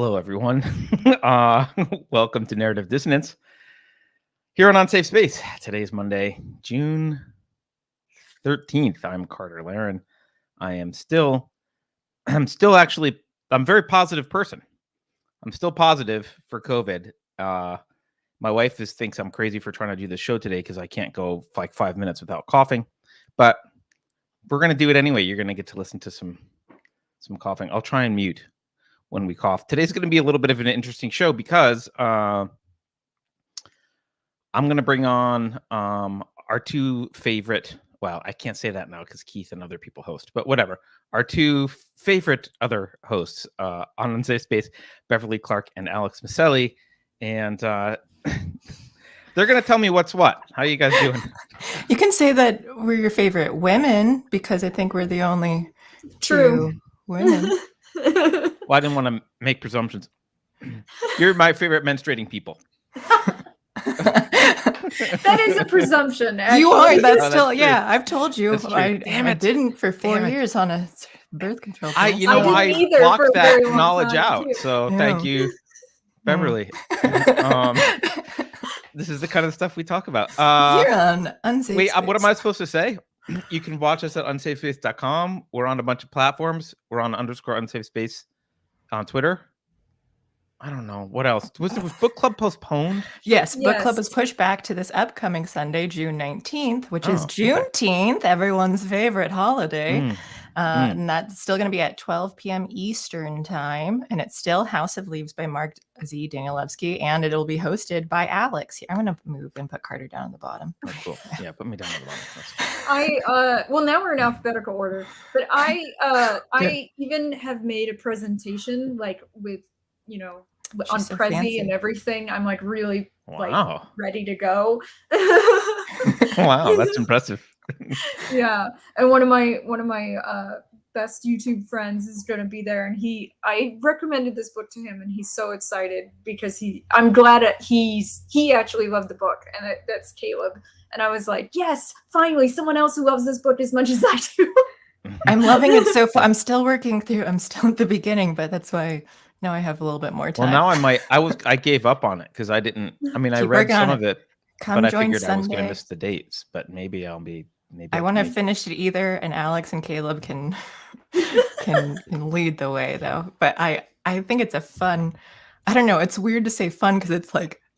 Hello, everyone. Welcome to Narrative Dissonance here on Unsafe Space. Today is Monday, June 13th. I'm Carter Laren. I'm very positive person. I'm still positive for COVID. My wife thinks I'm crazy for trying to do this show today because I can't go like 5 minutes without coughing. But we're going to do it anyway. You're going to get to listen to some coughing. I'll try and mute when we cough. Today's going to be a little bit of an interesting show because I'm going to bring on our two favorite, well, I can't say that now because Keith and other people host, but whatever. Our two favorite other hosts on Unsafe Space, Beverly Clark and Alex Maselli. And they're going to tell me what's what. How are you guys doing? You can say that we're your favorite women because I think we're the only two women. Well, I didn't want to make presumptions. You're my favorite menstruating people. That is a presumption. Actually. You are. That's still, true. yeah. I've told you. I didn't for 4 years on a birth control pill. I blocked that knowledge out. Too. So thank you, Beverly. This is the kind of stuff we talk about. You're on Unsafe Space. What am I supposed to say? You can watch us at unsafespace.com. We're on a bunch of platforms. We're on _unsafe space on Twitter. I don't know. What else? Was book club postponed? Yes, book club is pushed back to this upcoming Sunday, June 19th, which is Juneteenth, everyone's favorite holiday. And that's still going to be at 12 p.m. Eastern time. And it's still House of Leaves by Mark Z. Danielewski. And it'll be hosted by Alex. I'm going to move and put Carter down at the bottom. Oh, cool. Yeah, put me down at the bottom. Well, now we're in alphabetical order. But I even have made a presentation with, on so Prezi fancy. and everything. I'm really ready to go. Wow, that's impressive. Yeah, and one of my best YouTube friends is going to be there, and I recommended this book to him, and he's so excited because I'm glad that he actually loved the book, and that's Caleb. And I was like, yes, finally someone else who loves this book as much as I do. I'm loving it so far. I'm still working through. I'm still at the beginning, but that's why now I have a little bit more time. Well, now I gave up on it because I didn't. I mean, I read some of it, but I figured Sunday. I was going to miss the dates. But maybe I'll be. I want to finish it either, and Alex and Caleb can lead the way though. But I think it's a fun. I don't know. It's weird to say fun because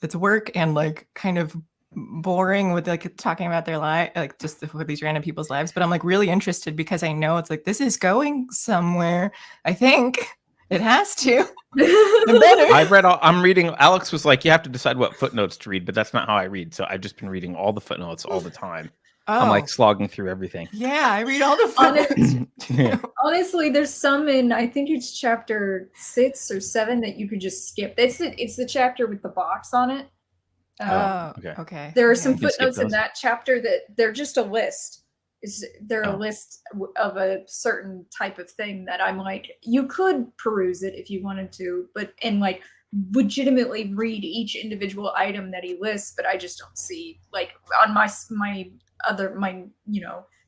it's work and kind of boring with talking about their life, just with these random people's lives. But I'm really interested because I know it's this is going somewhere. I think it has to. I'm reading. Alex was like, you have to decide what footnotes to read, but that's not how I read. So I've just been reading all the footnotes all the time. Oh. I'm slogging through everything. Yeah, I read all the footnotes. Honestly, there's some in, I think it's chapter 6 or 7 that you could just skip. It's the chapter with the box on it. Okay. There are some footnotes in that chapter that they're just a list. They're a list of a certain type of thing that I'm you could peruse it if you wanted to, and legitimately read each individual item that he lists, but I just don't see on my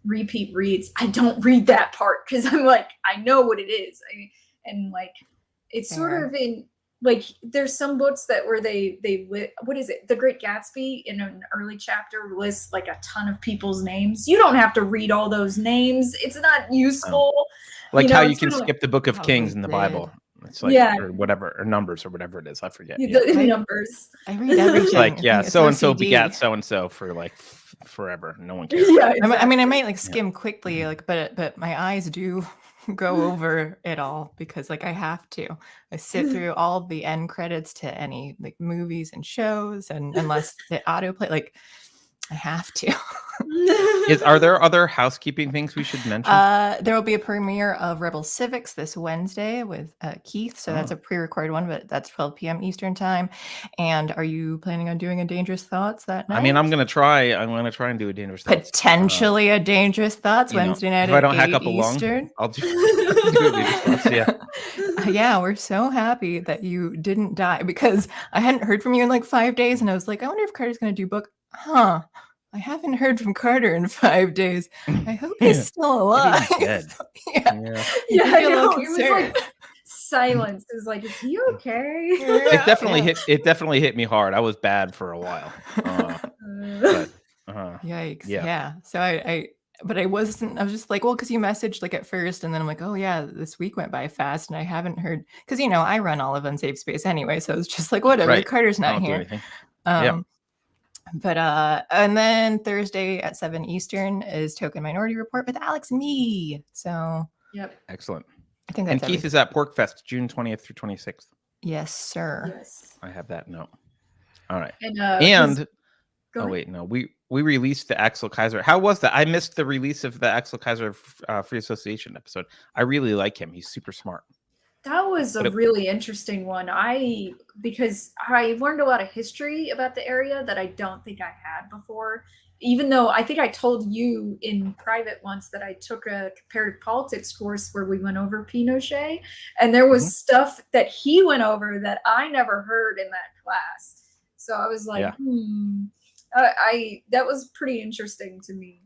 repeat reads. I don't read that part because I'm I know what it is. It's sort of in there's some books where they what is it? The Great Gatsby in an early chapter lists a ton of people's names. You don't have to read all those names. It's not useful. How you can skip the Book of Kings in the Bible. It's or whatever, or Numbers or whatever it is. I forget. The numbers. I read everything. So and so begat so and so for forever. No one cares. Yeah, exactly. I mean, I might skim quickly, but my eyes do go over it all because I have to. I sit through all the end credits to any movies and shows, and unless the autoplay, I have to. Are there other housekeeping things we should mention? There will be a premiere of Rebel Civics this Wednesday with Keith. So that's a pre-recorded one, but that's 12 p.m. Eastern time. And are you planning on doing a Dangerous Thoughts that night? I mean, I'm gonna try and do a Dangerous Thoughts. Potentially a Dangerous Thoughts Wednesday night. If I don't hack 8 up Eastern. I'll do a Dangerous Thoughts. Yeah. Yeah, we're so happy that you didn't die because I hadn't heard from you in 5 days, and I was I wonder if Carter's gonna do book. I haven't heard from Carter in 5 days. I hope he's still alive. He's dead. Yeah. I know. It was silence. It was like, is he okay? It definitely hit me hard. I was bad for a while. But Yikes. yeah. Yeah. So but I was just like, well, because you messaged like at first, and then I'm like, oh yeah, this week went by fast, and I haven't heard, because I run all of Unsafe Space anyway, so it's just like whatever. Right. Carter's I not don't do here. anything. But and then Thursday at 7 Eastern is Token Minority Report with Alex and me. So Yep. Excellent. I think And that's Keith is at PorkFest June 20th through 26th. Yes, sir. Yes. I have that note. All right. And oh wait, no, we released the Axel Kaiser. How was that? I missed the release of the Axel Kaiser Free Association episode. I really like him. He's super smart. That was a really interesting one. Because I learned a lot of history about the area that I don't think I had before. Even though I think I told you in private once that I took a comparative politics course where we went over Pinochet, and there was stuff that he went over that I never heard in that class. So I was like, that was pretty interesting to me.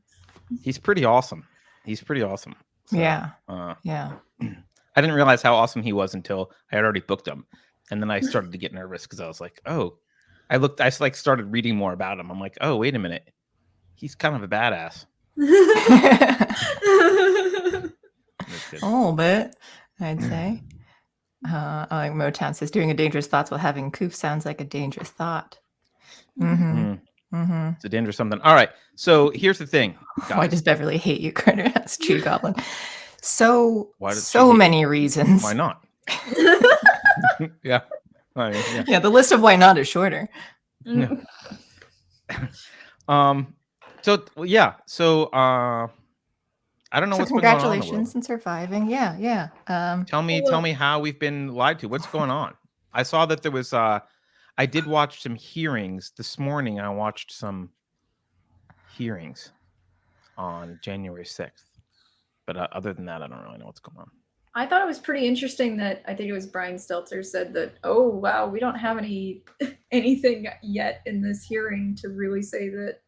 He's pretty awesome. So, yeah. I didn't realize how awesome he was until I had already booked him. And then I started to get nervous because I was like, I started reading more about him. I'm like, oh, wait a minute. He's kind of a badass. A little bit, I'd say. Like Motown says, doing a dangerous thoughts while having Coof sounds like a dangerous thought. It's a dangerous something. All right. So here's the thing. Guys. Why does Beverly hate you, Carter? That's Tree Goblin. So many reasons. Why not? Yeah. Yeah, the list of why not is shorter. Yeah. So I don't know what's going on. Congratulations on surviving. Yeah. Tell me how we've been lied to. What's going on? I saw that there was I did watch some hearings this morning. I watched some hearings on January 6th. But other than that, I don't really know what's going on. I thought it was pretty interesting that I think it was Brian Stelter said that, oh, wow, we don't have anything yet in this hearing to really say that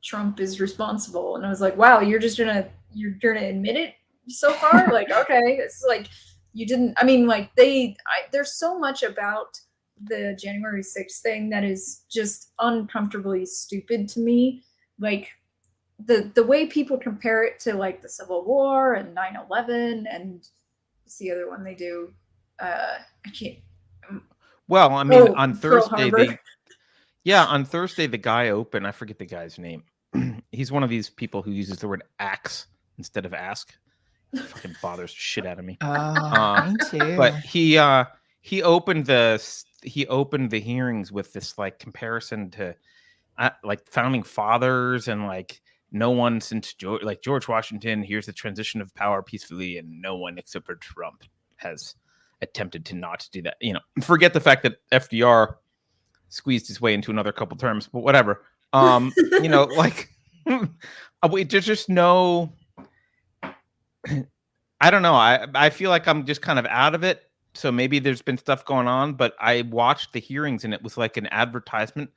Trump is responsible. And I was like, wow, you're gonna admit it so far? Like, okay, it's like you didn't. I mean, like there's so much about the January 6th thing that is just uncomfortably stupid to me. Like the way people compare it to like the Civil War and 9/11 and what's the other one they do? I can't. Well, I mean, on Thursday, on Thursday the guy opened. I forget the guy's name. He's one of these people who uses the word axe instead of ask. It fucking bothers the shit out of me. Me too. But he opened the hearings with this like comparison to like founding fathers and like no one since George Washington. Here's the transition of power peacefully, and no one except for Trump has attempted to not do that. Forget the fact that FDR squeezed his way into another couple terms, but whatever. Like there's just no. I don't know. I feel like I'm just kind of out of it. So maybe there's been stuff going on, but I watched the hearings and it was like an advertisement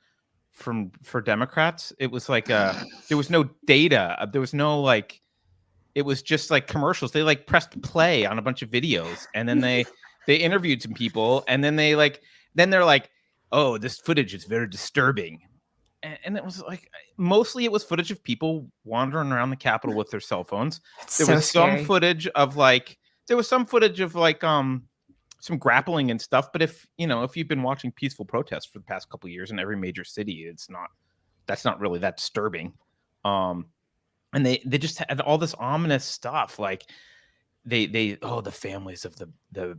for Democrats. It was like there was no data. There was no like. It was just like commercials. They like pressed play on a bunch of videos, and then they interviewed some people, and then they're like, "Oh, this footage is very disturbing," and it was like mostly it was footage of people wandering around the Capitol with their cell phones. There was some footage of some grappling and stuff. But if you've been watching peaceful protests for the past couple of years in every major city, that's not really that disturbing. And they just had all this ominous stuff, like the families of the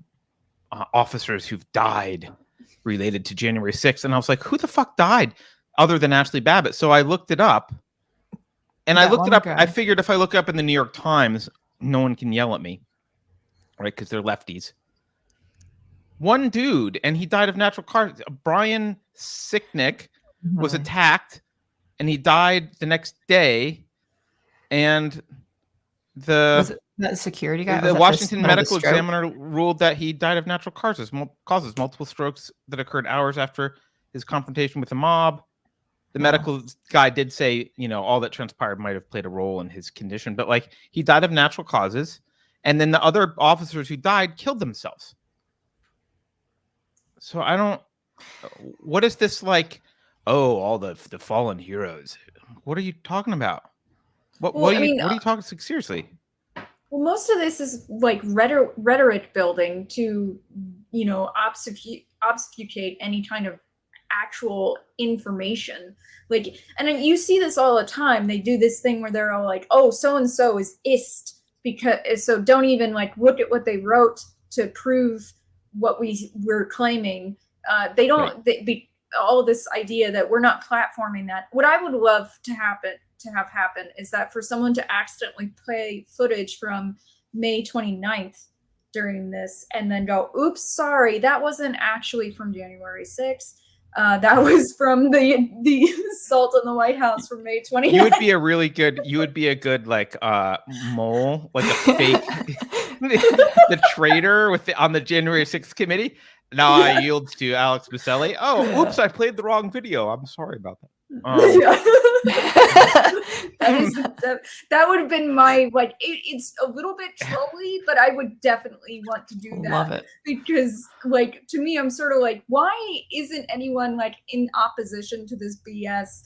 officers who've died related to January 6th. And I was like, who the fuck died other than Ashley Babbitt? So I looked it up. And I figured if I look up in the New York Times, no one can yell at me, right? Because they're lefties. One dude, and he died of natural causes. Brian Sicknick was attacked, and he died the next day. And was it that security guy? The Washington Medical Examiner ruled that he died of natural causes, multiple strokes that occurred hours after his confrontation with the mob. The medical guy did say, all that transpired might have played a role in his condition, but like he died of natural causes. And then the other officers who died killed themselves. So I don't. What is this like? Oh, all the fallen heroes. What are you talking about? What are you talking seriously? Well, most of this is like rhetoric building to, obfuscate any kind of actual information. Like, and then you see this all the time. They do this thing where they're all like, "Oh, so and so is ist," because so don't even like look at what they wrote to prove what we're claiming. They don't. Right. All this idea that we're not platforming that. What I would love to have happen is that for someone to accidentally play footage from May 29th during this and then go, oops, sorry, that wasn't actually from January 6th. That was from the assault on the White House from May 29th. You would be a good like mole, like a fake the traitor on the January 6th committee. Now I yield to Alex Biselli. Oh, oops, I played the wrong video. I'm sorry about that. That would have been my like. It's a little bit trolly, but I would definitely want to do that. Love it, because like to me, I'm sort of like, why isn't anyone like in opposition to this BS,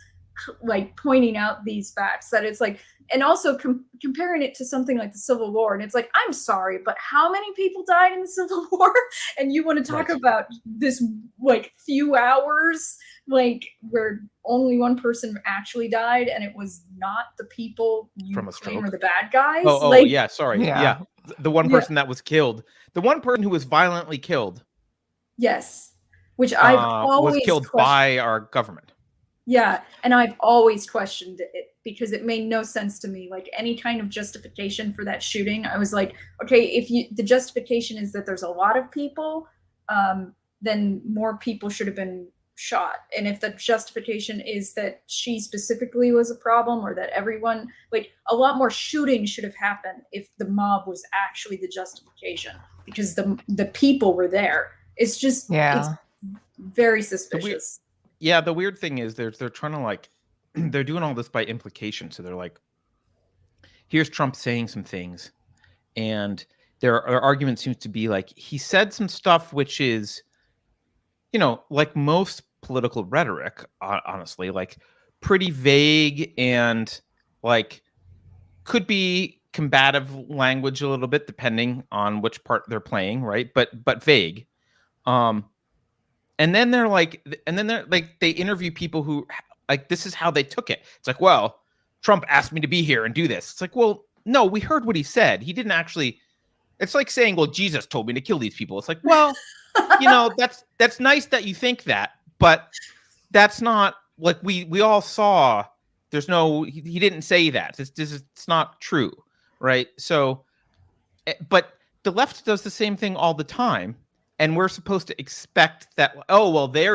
like pointing out these facts that it's like, and also comparing it to something like the Civil War, and it's like, I'm sorry, but how many people died in the Civil War? And you want to talk about this like few hours, like where only one person actually died, and it was not the people you claim are the bad guys. Yeah, sorry, yeah. The one person that was killed, the one person who was violently killed. Yes, which I've always was killed by our government. Yeah, and I've always questioned it because it made no sense to me. Like any kind of justification for that shooting, I was like, okay, if the justification is that there's a lot of people, then more people should have been shot. And if the justification is that she specifically was a problem, or that everyone, like a lot more shooting should have happened if the mob was actually the justification, because the people were there. It's just it's very suspicious. The weird thing is they're trying to like, they're doing all this by implication. So they're like, here's Trump saying some things, and their argument seems to be like, he said some stuff which is, like most political rhetoric, honestly, like pretty vague and like could be combative language a little bit depending on which part they're playing, right? But vague. And then they're like, they interview people who like, this is how they took it. It's like, well, Trump asked me to be here and do this. It's like, well, no, we heard what he said. He didn't actually. It's like saying, well, Jesus told me to kill these people. It's like, well, that's nice that you think that, but that's not like we all saw. There's no, he didn't say that. It's not true, right? So, but the left does the same thing all the time. And we're supposed to expect that, oh, well, they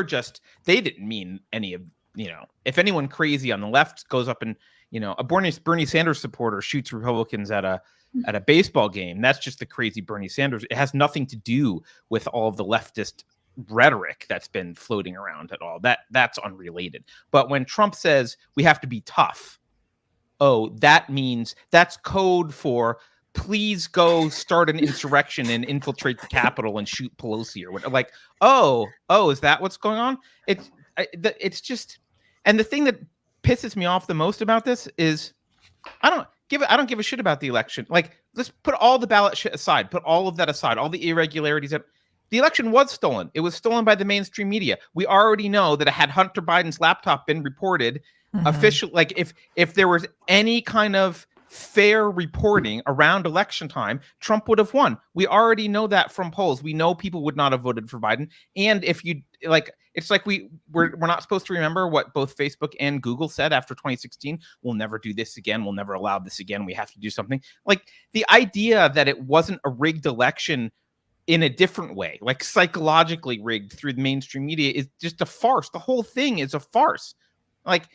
didn't mean any of, if anyone crazy on the left goes up and, a Bernie Sanders supporter shoots Republicans at a baseball game, that's just the crazy Bernie Sanders. It has nothing to do with all of the leftist rhetoric that's been floating around at all. That's unrelated. But when Trump says we have to be tough, oh, that means that's code for please go start an insurrection and infiltrate the Capitol and shoot Pelosi or whatever. Like, oh, is that what's going on? It's just, and the thing that pisses me off the most about this is I don't give a shit about the election. Like, let's put all the ballot shit aside, put all of that aside, all the irregularities. The election was stolen. It was stolen by the mainstream media. We already know that had Hunter Biden's laptop been reported official, like if there was any kind of fair reporting around election time, Trump would have won. We already know that from polls. We know people would not have voted for Biden. And if you like, it's like we're not supposed to remember what both Facebook and Google said after 2016. We'll never do this again. We'll never allow this again. We have to do something. Like the idea that it wasn't a rigged election in a different way, like psychologically rigged through the mainstream media, is just a farce. The whole thing is a farce. Like,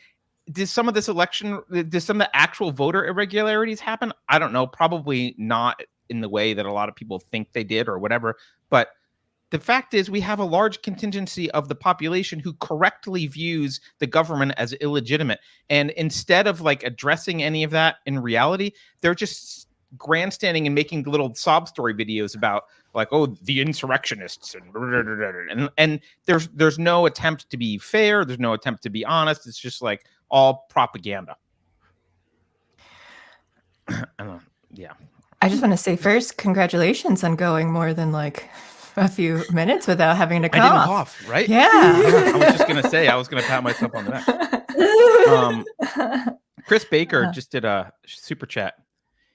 did some of the actual voter irregularities happen? I don't know. Probably not in the way that a lot of people think they did or whatever. But the fact is we have a large contingency of the population who correctly views the government as illegitimate. And instead of like addressing any of that in reality, they're just grandstanding and making little sob story videos about, like, oh, the insurrectionists, and there's no attempt to be fair. There's no attempt to be honest. It's just like all propaganda. Yeah. I just want to say first, congratulations on going more than like a few minutes without having to cough. I didn't cough, right? Yeah. I was just gonna say, I was gonna pat myself on the neck. Chris Baker just did a super chat.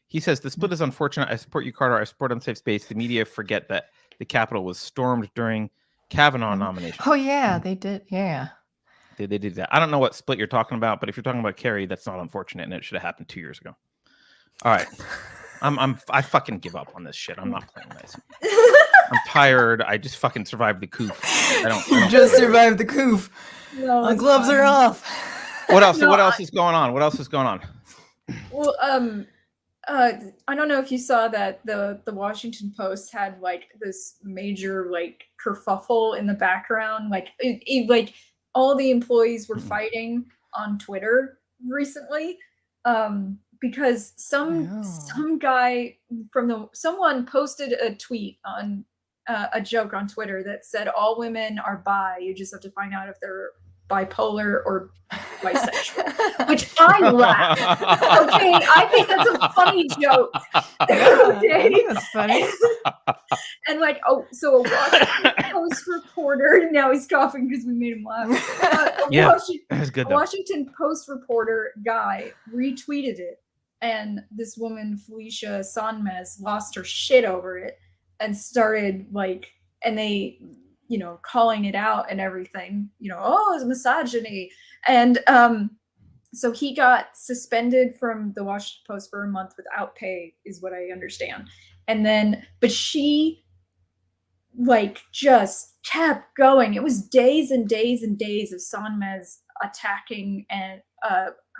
He says the split is unfortunate. I support you, Carter. I support Unsafe Space. The media forget that the Capitol was stormed during Kavanaugh nomination. Oh yeah, they did. Yeah, they did that. I don't know what split you're talking about, but if you're talking about Kerry, that's not unfortunate, and it should have happened 2 years ago. All right, I fucking give up on this shit. I'm not playing nice. I'm tired. I just fucking survived the Coof. I don't just survived the Coof. No, the gloves are off. What else? No, what else is going on? What else is going on? Well, I don't know if you saw that the Washington Post had like this major like kerfuffle in the background. Like like all the employees were fighting on Twitter recently. Because some guy someone posted a tweet on a joke on Twitter that said all women are bi. You just have to find out if they're bipolar or bisexual, which I laughed. Okay, I think that's a funny joke. Okay, that's funny. And like, oh, so a Washington Post reporter. Now he's coughing because we made him laugh. Washington Post reporter guy retweeted it, and this woman Felicia Sonmez lost her shit over it and started like, and they, you know, calling it out and everything, you know, oh, it's misogyny. And so he got suspended from the Washington Post for a month without pay, is what I understand. And then, but she like just kept going. It was days and days and days of Sonmez attacking and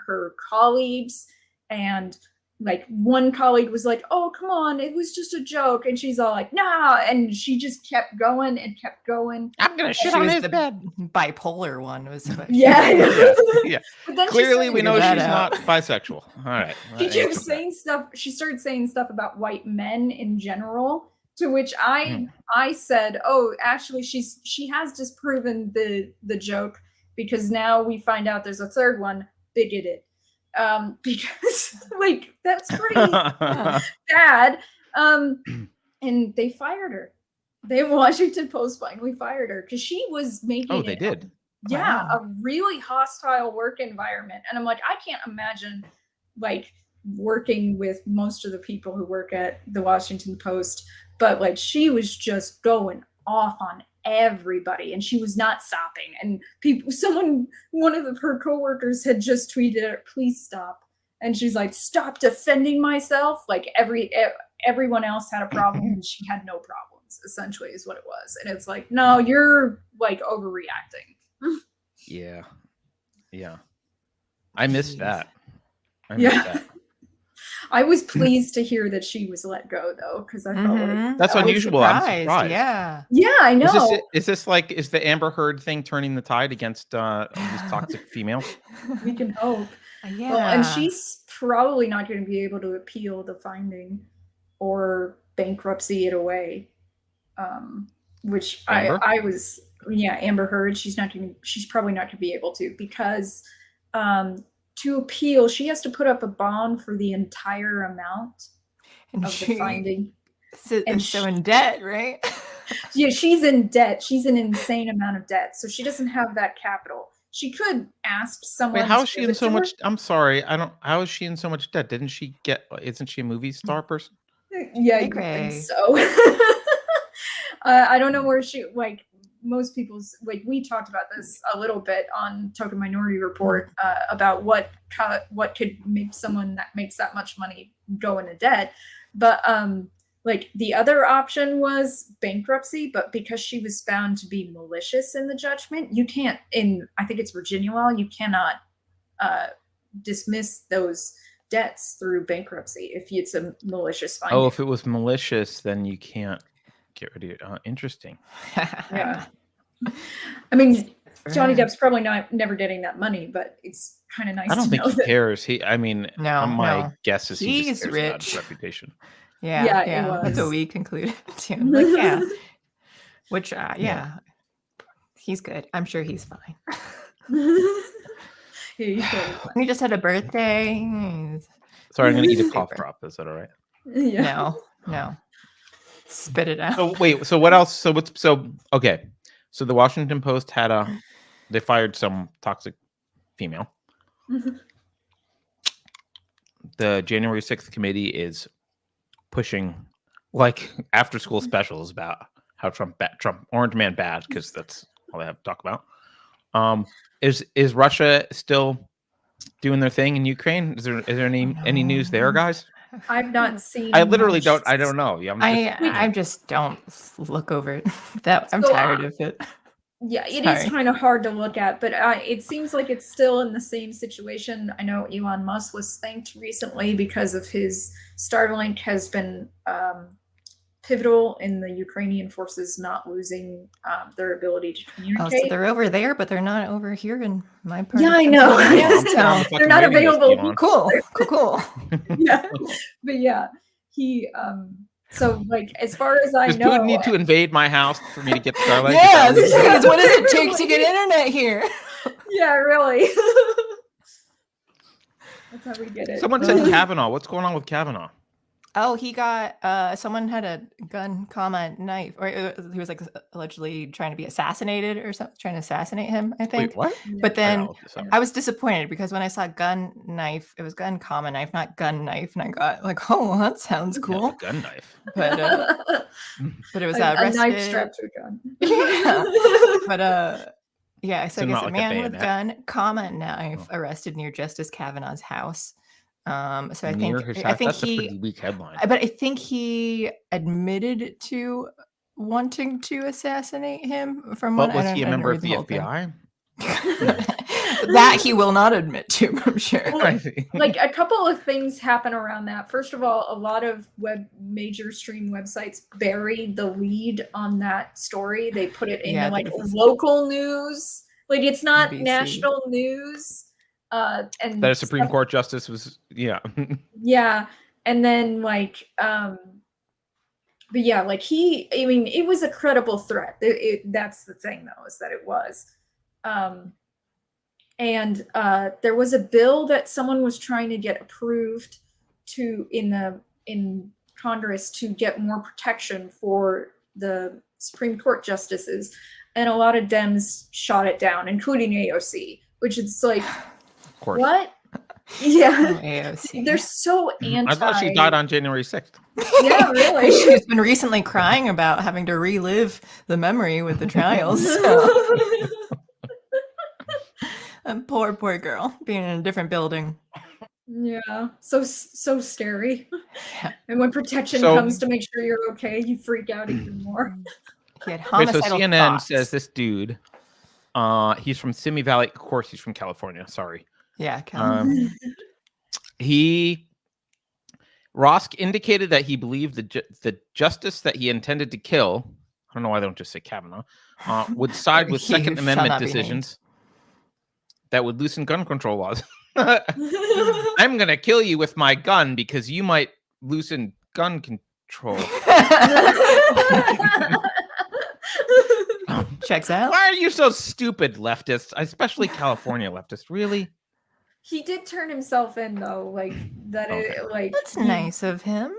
her colleagues. And like one colleague was like, oh, come on, it was just a joke. And she's all like, nah. And she just kept going and kept going. I'm going to shit on his bed. Bipolar one was. Yeah. Clearly we know she's not bisexual. All right. She kept saying stuff. She started saying stuff about white men in general, to which I said, oh, actually, she has disproven the joke, because now we find out there's a third one, bigoted. Because like that's pretty bad. And they fired her. The Washington Post finally fired her because she was making Oh, they did. A really hostile work environment. And I'm like, I can't imagine like working with most of the people who work at the Washington Post, but like she was just going off on everybody and she was not stopping. And one of her coworkers had just tweeted her, please stop. And she's like, stop defending myself. Like everyone else had a problem and she had no problems, essentially is what it was. And it's like, no, you're like overreacting. Yeah. I missed that. That. I was pleased to hear that she was let go, though, because I felt like that's unusual. I'm surprised. Yeah, I know. Is this like, is the Amber Heard thing turning the tide against these toxic females? We can hope. Yeah, well, and she's probably not going to be able to appeal the finding or bankruptcy it away. Which Amber? I was, Amber Heard. She's probably not going to be able to, because to appeal, she has to put up a bond for the entire amount of the finding. So in debt, right? Yeah, she's in debt. She's an insane amount of debt. So she doesn't have that capital. She could ask someone. Wait, how is she in so much? I'm sorry. How is she in so much debt? Isn't she a movie star person? Yeah, you think so. I don't know where she, like, most people's, like, we talked about this a little bit on Token Minority Report about what could make someone that makes that much money go into debt. But like the other option was bankruptcy, but because she was found to be malicious in the judgment, you can't, I think it's Virginia law, you cannot dismiss those debts through bankruptcy if it's a malicious finding. Oh, if it was malicious, then you can't get rid of it. Interesting. Yeah. I mean, Johnny Depp's probably never getting that money, but it's kind of nice. I don't think he cares. My guess is he's rich. About his reputation. Yeah, it that's what was. we concluded too. Like, yeah, which, he's good. I'm sure he's fine. He's totally fine. He just had a birthday. Sorry, I'm gonna eat a Super. cough drop. Is that all right? Yeah. No. Spit it out. So wait, so what else? Okay. So the Washington Post they fired some toxic female. The January 6th committee is pushing like after school specials about how Trump Orange Man bad, because that's all they have to talk about. Is Russia still doing their thing in Ukraine? Is there any news there, guys? I've not seen. I literally much. I don't know. Yeah, I just don't look over it. I'm So, tired of it. Yeah, it Sorry. is kind of hard to look at, but it seems like it's still in the same situation. I know Elon Musk was thanked recently because of his Starlink has been pivotal in the Ukrainian forces not losing their ability to Oh, communicate. so they're over there, but they're not over here in my part. Yeah, of I know. Pennsylvania, so- They're not available. Cool. Yeah, but yeah, he. So like, as far as I Does know, Putin need to invade my house for me to get Starlink? Yes, because what does it take to get internet here? Yeah, really. That's how we get it. Someone said Kavanaugh. What's going on with Kavanaugh? Oh, he got someone had a gun, knife, or he was like allegedly trying to be assassinated or something, trying to assassinate him, I think. Wait, what? But then look this up. I was disappointed because when I saw gun knife, it was gun, knife, not gun knife, and I got like, oh, well, that sounds Yeah, cool. a gun knife. But it was a arrested. knife strapped to a gun. Yeah. But yeah, so I guess not a like a man with bayonet. gun, knife arrested near Justice Kavanaugh's house. So I Near think his I house? think That's a pretty weak headline. but I think he admitted to wanting to assassinate him. From But what was I he a didn't member read of the whole thing. FBI? That he will not admit to, I'm sure. I see. Like a couple of things happen around that. First of all, a lot of major stream websites bury the lead on that story. They put it in like local news. Like it's not BBC. National news. And That a Supreme Court justice was, yeah. Yeah. And then like but yeah, like I mean, it was a credible threat. That's the thing though, is that it was. And there was a bill that someone was trying to get approved in Congress to get more protection for the Supreme Court justices, and a lot of Dems shot it down, including AOC, which is like, Of course. what? Yeah, AOC. they're so anti. I thought she died on January 6th. Yeah, really. She's been recently crying about having to relive the memory with the trials. So. Poor girl, being in a different building. Yeah, so scary. Yeah. And when protection comes to make sure you're okay, you freak out even more. He had Wait, so homicidal CNN thoughts. says this dude, he's from Simi Valley. Of course, he's from California. Sorry. Yeah, California. Rosk indicated that he believed the justice that he intended to kill, I don't know why they don't just say Kavanaugh, would side with Second Amendment decisions that would loosen gun control laws. I'm going to kill you with my gun because you might loosen gun control. Checks out. Why are you so stupid, leftists? Especially California leftists. Really? He did turn himself in though, like that. Okay. That's nice of him.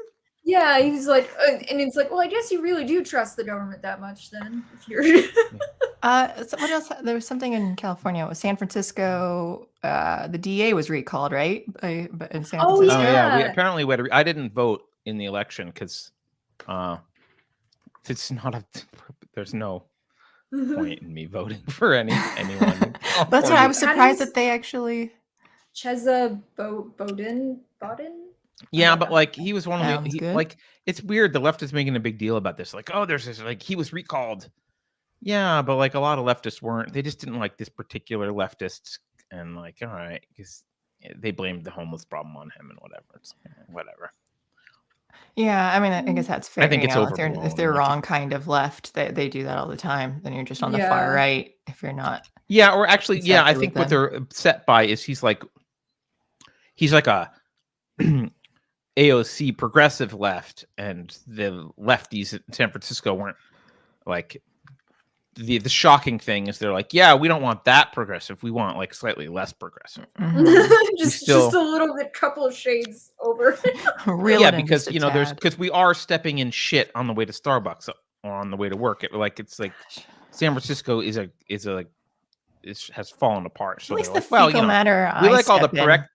Yeah, he's like, and it's like, well, I guess you really do trust the government that much, then. If you're. So what else? There was something in California. It was San Francisco. The DA was recalled, right? But in San Francisco. Oh yeah. Yeah. I didn't vote in the election because it's not there's no point in me voting for anyone. That's why I was surprised that they actually. Chesa Bodin. Yeah, but like he was one of Sounds the good. like it's weird. The left is making a big deal about this. Like, oh, there's this like he was recalled. Yeah, but like a lot of leftists weren't. They just didn't like this particular leftists, and like, all right, because they blamed the homeless problem on him and whatever. It's whatever. Yeah, I mean, I guess that's fair. I think it's overblown. If they're like, wrong kind of left, they do that all the time. Then you're just on the far right if you're not. Yeah, or actually, yeah, I think what they're upset by is he's like a AOC progressive left and the lefties in San Francisco weren't like the shocking thing is they're like, yeah, we don't want that progressive. We want like slightly less progressive. just a little bit, couple of shades over. Yeah, because because we are stepping in shit on the way to Starbucks or on the way to work. It's like San Francisco has fallen apart. So at least they're the like, well, fecal matter. we like all the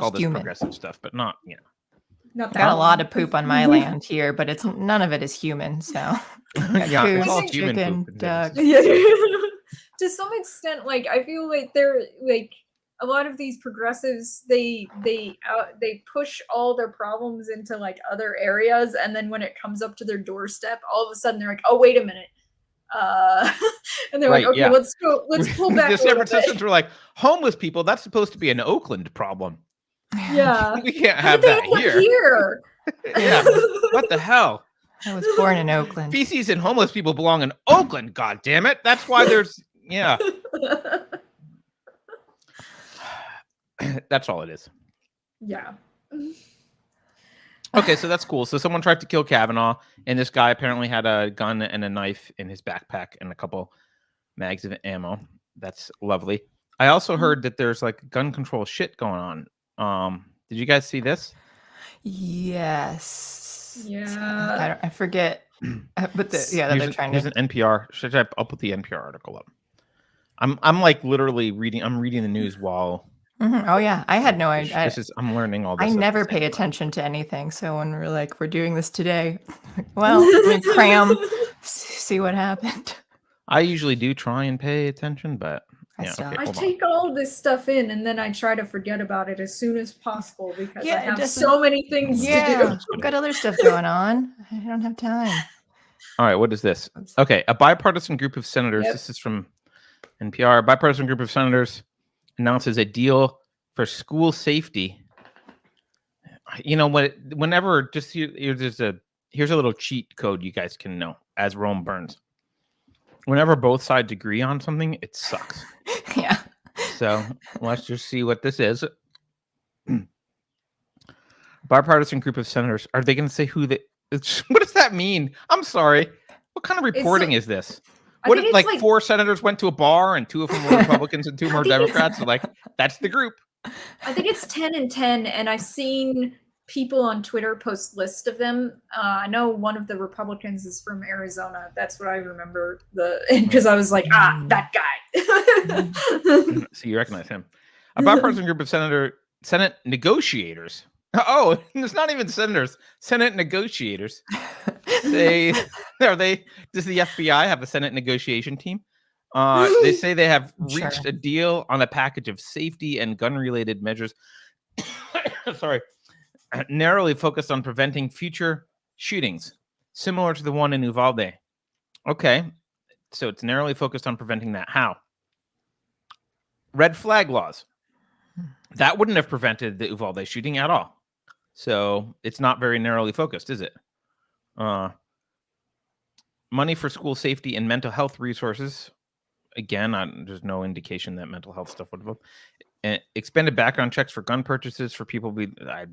all this progressive stuff, but not, Not that got a lot of poop on my land here, but none of it is human. So yeah, it's all goose, human chicken, poop. duck. Yeah. To some extent, like I feel like they're like a lot of these progressives, they push all their problems into like other areas, and then when it comes up to their doorstep, all of a sudden they're like, oh, wait a minute. And they're like, okay, let's pull back. The San Franciscans were like, homeless people, that's supposed to be an Oakland problem. Yeah. We can't have that here. Yeah. What the hell? I was born in Oakland. Feces and homeless people belong in Oakland, god damn it. That's why there's That's all it is. Yeah. Okay, so that's cool. So someone tried to kill Kavanaugh, and this guy apparently had a gun and a knife in his backpack and a couple mags of ammo. That's lovely. I also heard that there's like gun control shit going on. Did you guys see this? Yes. Yeah. I forget. But they're trying to. Here's an NPR. I'll put the NPR article up. I'm like literally reading. I'm reading the news while. Mm-hmm. Oh yeah, I had no idea. I'm learning all this. I never pay attention to anything. So when we're doing this today, well, let me cram, see what happened. I usually do try and pay attention, but I take all this stuff in and then I try to forget about it as soon as possible because I have so many things to do. I've got other stuff going on. I don't have time. All right, what is this? Okay, a bipartisan group of senators. This is from NPR. A bipartisan group of senators announces a deal for school safety. You know what? Whenever here's a little cheat code you guys can know as Rome burns. Whenever both sides agree on something, it sucks. Yeah. So let's just see what this is. Bipartisan group of senators. Are they going to say who they? What does that mean? I'm sorry. What kind of reporting is this? What if like 4 senators went to a bar and 2 of them were Republicans and 2 more Democrats? So like that's the group. I think it's 10 and 10, and I've seen people on Twitter post lists of them. I know one of the Republicans is from Arizona. That's what I remember because I was like, that guy. So you recognize him. A bipartisan group of Senate negotiators. Oh, it's not even senators. Senate negotiators. Does the FBI have a Senate negotiation team? They say they have reached a deal on a package of safety and gun-related measures. Sorry. Narrowly focused on preventing future shootings, similar to the one in Uvalde. Okay. So it's narrowly focused on preventing that. How? Red flag laws. That wouldn't have prevented the Uvalde shooting at all. So it's not very narrowly focused, is it? Money for school safety and mental health resources. Again, there's no indication that mental health stuff would have. Expanded background checks for gun purchases for people.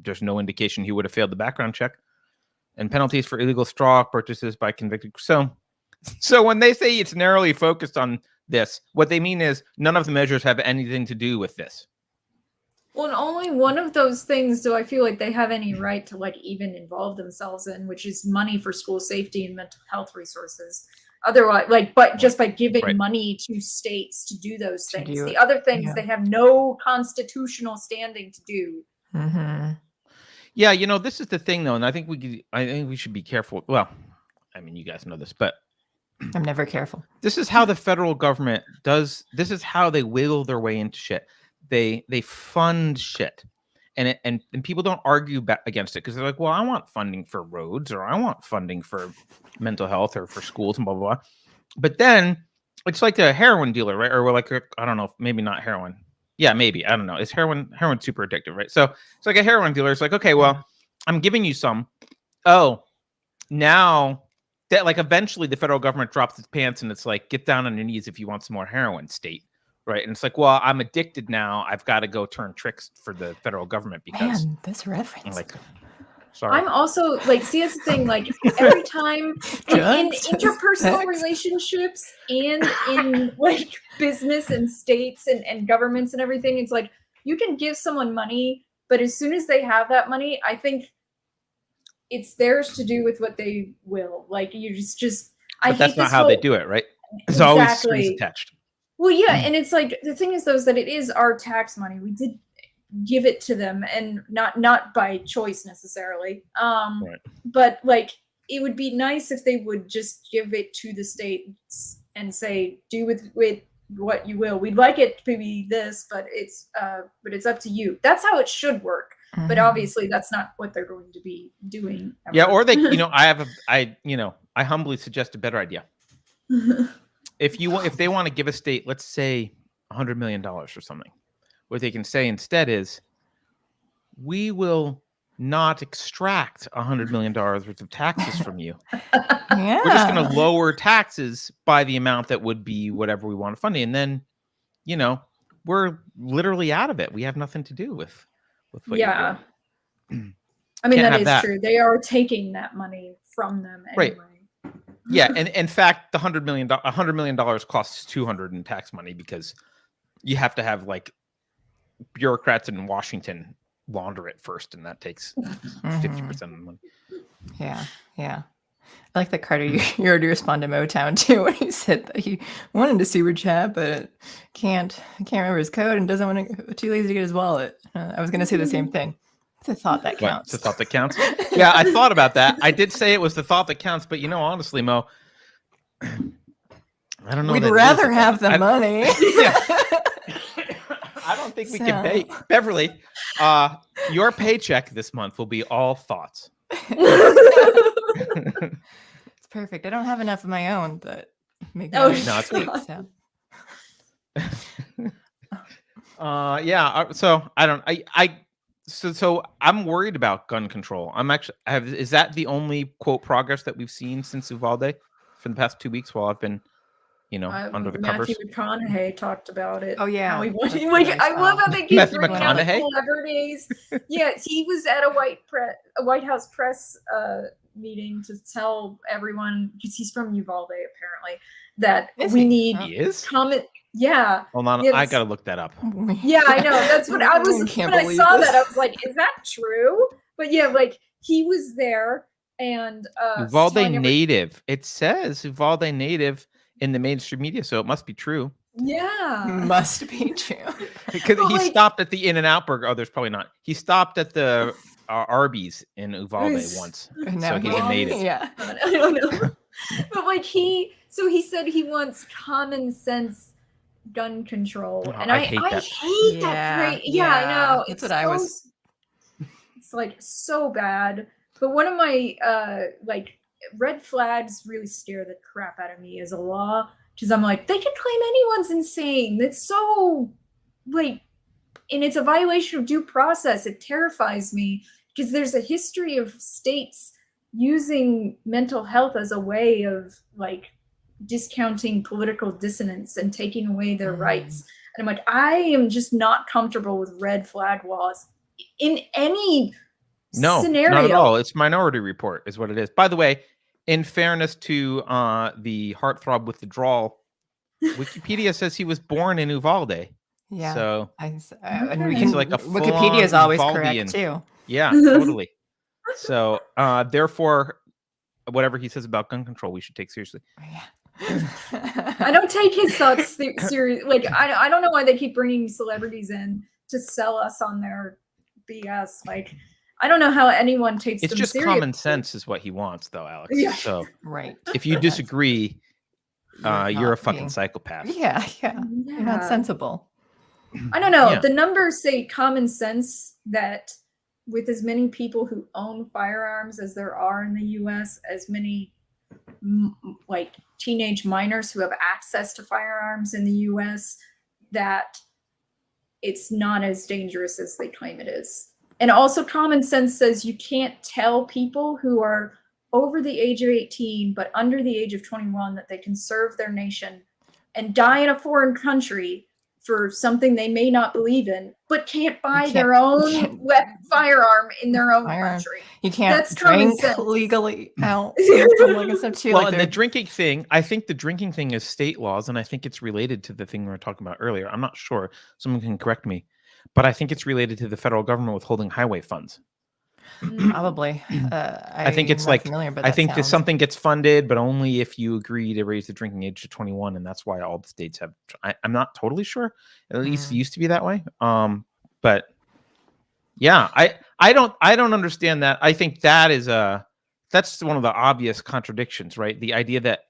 There's no indication he would have failed the background check. And penalties for illegal straw purchases by convicted. So when they say it's narrowly focused on this, what they mean is none of the measures have anything to do with this. Well, and only one of those things do I feel like they have any right to like even involve themselves in, which is money for school safety and mental health resources. Otherwise, but just by giving money to states to do those things. The other things they have no constitutional standing to do. Mm-hmm. Yeah, this is the thing though, and I think we should be careful. Well, I mean, you guys know this, but I'm never careful. This is how the federal government does. This is how they wiggle their way into shit. They fund shit, and people don't argue against it because they're like, well, I want funding for roads, or I want funding for mental health, or for schools, and blah blah blah. But then it's like a heroin dealer, right? Or we're like, I don't know, maybe not heroin. Yeah, maybe, I don't know. Is heroin super addictive, right? So it's like a heroin dealer. It's like, okay, well, I'm giving you some. Oh, now that like eventually the federal government drops its pants and it's like, get down on your knees if you want some more heroin, state. Right. And it's like, well, I'm addicted now. I've got to go turn tricks for the federal government because this reference. like, Sorry. I'm also like, see, that's the thing. Like every time in Just interpersonal sex. relationships and in like business and states and governments and everything, it's like you can give someone money, but as soon as they have that money, I think it's theirs to do with what they will. Like you just. But that's not how they do it, right? It's always strings attached. Well, yeah, and it's like the thing is, though, is that it is our tax money. We did give it to them, and not by choice necessarily. Right. But like, it would be nice if they would just give it to the states and say, do with what you will. We'd like it to be this, but it's up to you. That's how it should work. But obviously, that's not what they're going to be doing. Ever. Yeah, or they, I humbly suggest a better idea. If they want to give a state, let's say $100 million or something, what they can say instead is, we will not extract $100 million worth of taxes from you. Yeah. We're just going to lower taxes by the amount that would be whatever we want to fund. And then, we're literally out of it. We have nothing to do with what you're doing. I mean, Can't that is have that. true. They are taking that money from them anyway. Right. Yeah, and in fact, the $100 million costs $200 in tax money because you have to have like bureaucrats in Washington launder it first, and that takes 50% of the money. Yeah. I like that Carter. You already responded to Motown too when he said that he wanted to super chat, but can't remember his code and doesn't want to. Too lazy to get his wallet. I was going to say the same thing. It's a thought that counts. It's a thought that counts. Yeah, I thought about that. I did say it was the thought that counts, but honestly, Mo, I don't know. We'd rather have the money. Yeah. I don't think we can pay. Beverly, your paycheck this month will be all thoughts. It's perfect. I don't have enough of my own, but maybe no, it's great. So I don't. So I'm worried about gun control. Is that the only quote progress that we've seen since Uvalde for the past 2 weeks while I've been, under the covers? Matthew McConaughey talked about it. Oh yeah, I love how they keep Matthew bringing out the McConaughey? celebrities. Yeah, he was at a White House press meeting to tell everyone, because he's from Uvalde apparently, that we need comment. Yeah. Hold on, I gotta look that up. Yeah, I know. That's what I was. When I saw that, I was like, "Is that true?" But yeah, like he was there, and Uvalde native. It says Uvalde native in the mainstream media, so it must be true. Yeah, must be true. Because he stopped at the In-N-Out Burger. Oh, there's probably not. He stopped at the Arby's in Uvalde once, so he's a native. Yeah, I don't know. But like he said he wants common sense gun control, and I hate that phrase. Yeah, I know. That's what I was. It's like so bad. But one of my like red flags really scare the crap out of me as a law, because I'm like, they can claim anyone's insane. That's so like, and it's a violation of due process. It terrifies me because there's a history of states using mental health as a way of like discounting political dissonance and taking away their rights. And I'm like, I am just not comfortable with red flag laws in any scenario. Not at all. It's Minority Report is what it is. By the way, in fairness to the heartthrob withdrawal, Wikipedia says he was born in Uvalde. Yeah. So and we can, like a Wikipedia is always Uvaldean. Correct too. Yeah, totally. So therefore, whatever he says about gun control, we should take seriously. Yeah. I don't take his thoughts seriously. Like I don't know why they keep bringing celebrities in to sell us on their BS. Like I don't know how anyone takes. It's just seriously. Common sense is what he wants, though, Alex. Yeah. So right. If you disagree, you're a fucking psychopath. Yeah. You're not sensible. I don't know. The numbers say common sense that with as many people who own firearms as there are in the U.S., as many like teenage minors who have access to firearms in the U.S., that it's not as dangerous as they claim it is. And also common sense says you can't tell people who are over the age of 18 but under the age of 21 that they can serve their nation and die in a foreign country for something they may not believe in, but can't buy their own firearm in their own country. You can't That's drink legally out. Well, and the drinking thing, I think the drinking thing is state laws, and I think it's related to the thing we were talking about earlier. I'm not sure. Someone can correct me. But I think it's related to the federal government withholding highway funds. Probably. I think it's like, I think something gets funded, but only if you agree to raise the drinking age to 21. And that's why all the states have, I'm not totally sure. At least it used to be that way. But yeah, I don't understand that. I think that's one of the obvious contradictions, right? The idea that,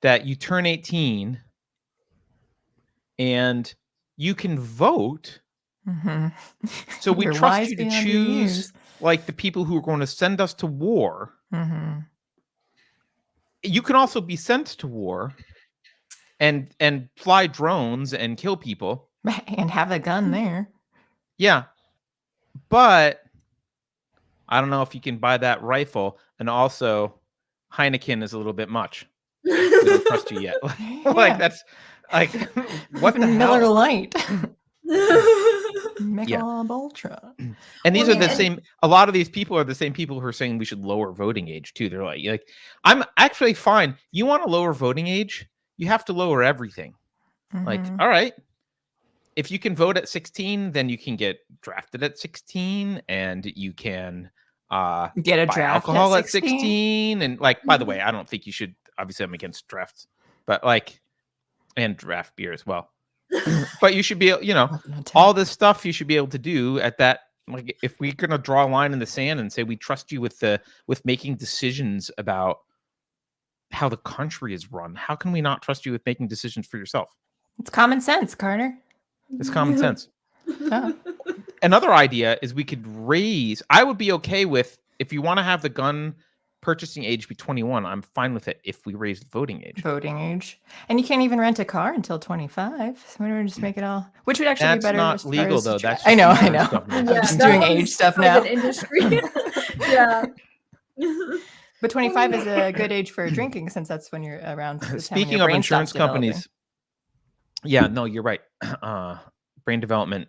that you turn 18 and you can vote. So we trust you to choose like the people who are going to send us to war. You can also be sent to war and fly drones and kill people and have a gun there. Yeah. But I don't know if you can buy that rifle, and also Heineken is a little bit much. We don't trust you yet. Like that's like what the Miller hell? Lite. Michelob Ultra. And these are the same. A lot of these people are the same people who are saying we should lower voting age too. They're like, I'm actually fine. You want to lower voting age? You have to lower everything. Like, all right. If you can vote at 16, then you can get drafted at 16, and you can get a buy draft alcohol at at 16. And like, by the way, I don't think you should. Obviously, I'm against drafts, but like, and draft beer as well. But you should be, all this stuff you should be able to do at that. Like, if we're gonna draw a line in the sand and say we trust you with making decisions about how the country is run, how can we not trust you with making decisions for yourself? It's common sense, Carter. It's common sense. Another idea is we could raise. I would be okay with, if you want to have the gun purchasing age be 21. I'm fine with it if we raise the voting age. And you can't even rent a car until 25. So why don't we just make it all? Which would actually be better. That's not legal though. That's I know. Yeah, I'm just doing age stuff now. Industry. Yeah. But 25 is a good age for drinking, since that's when you're around. Speaking of insurance companies, yeah, no, you're right. Brain development.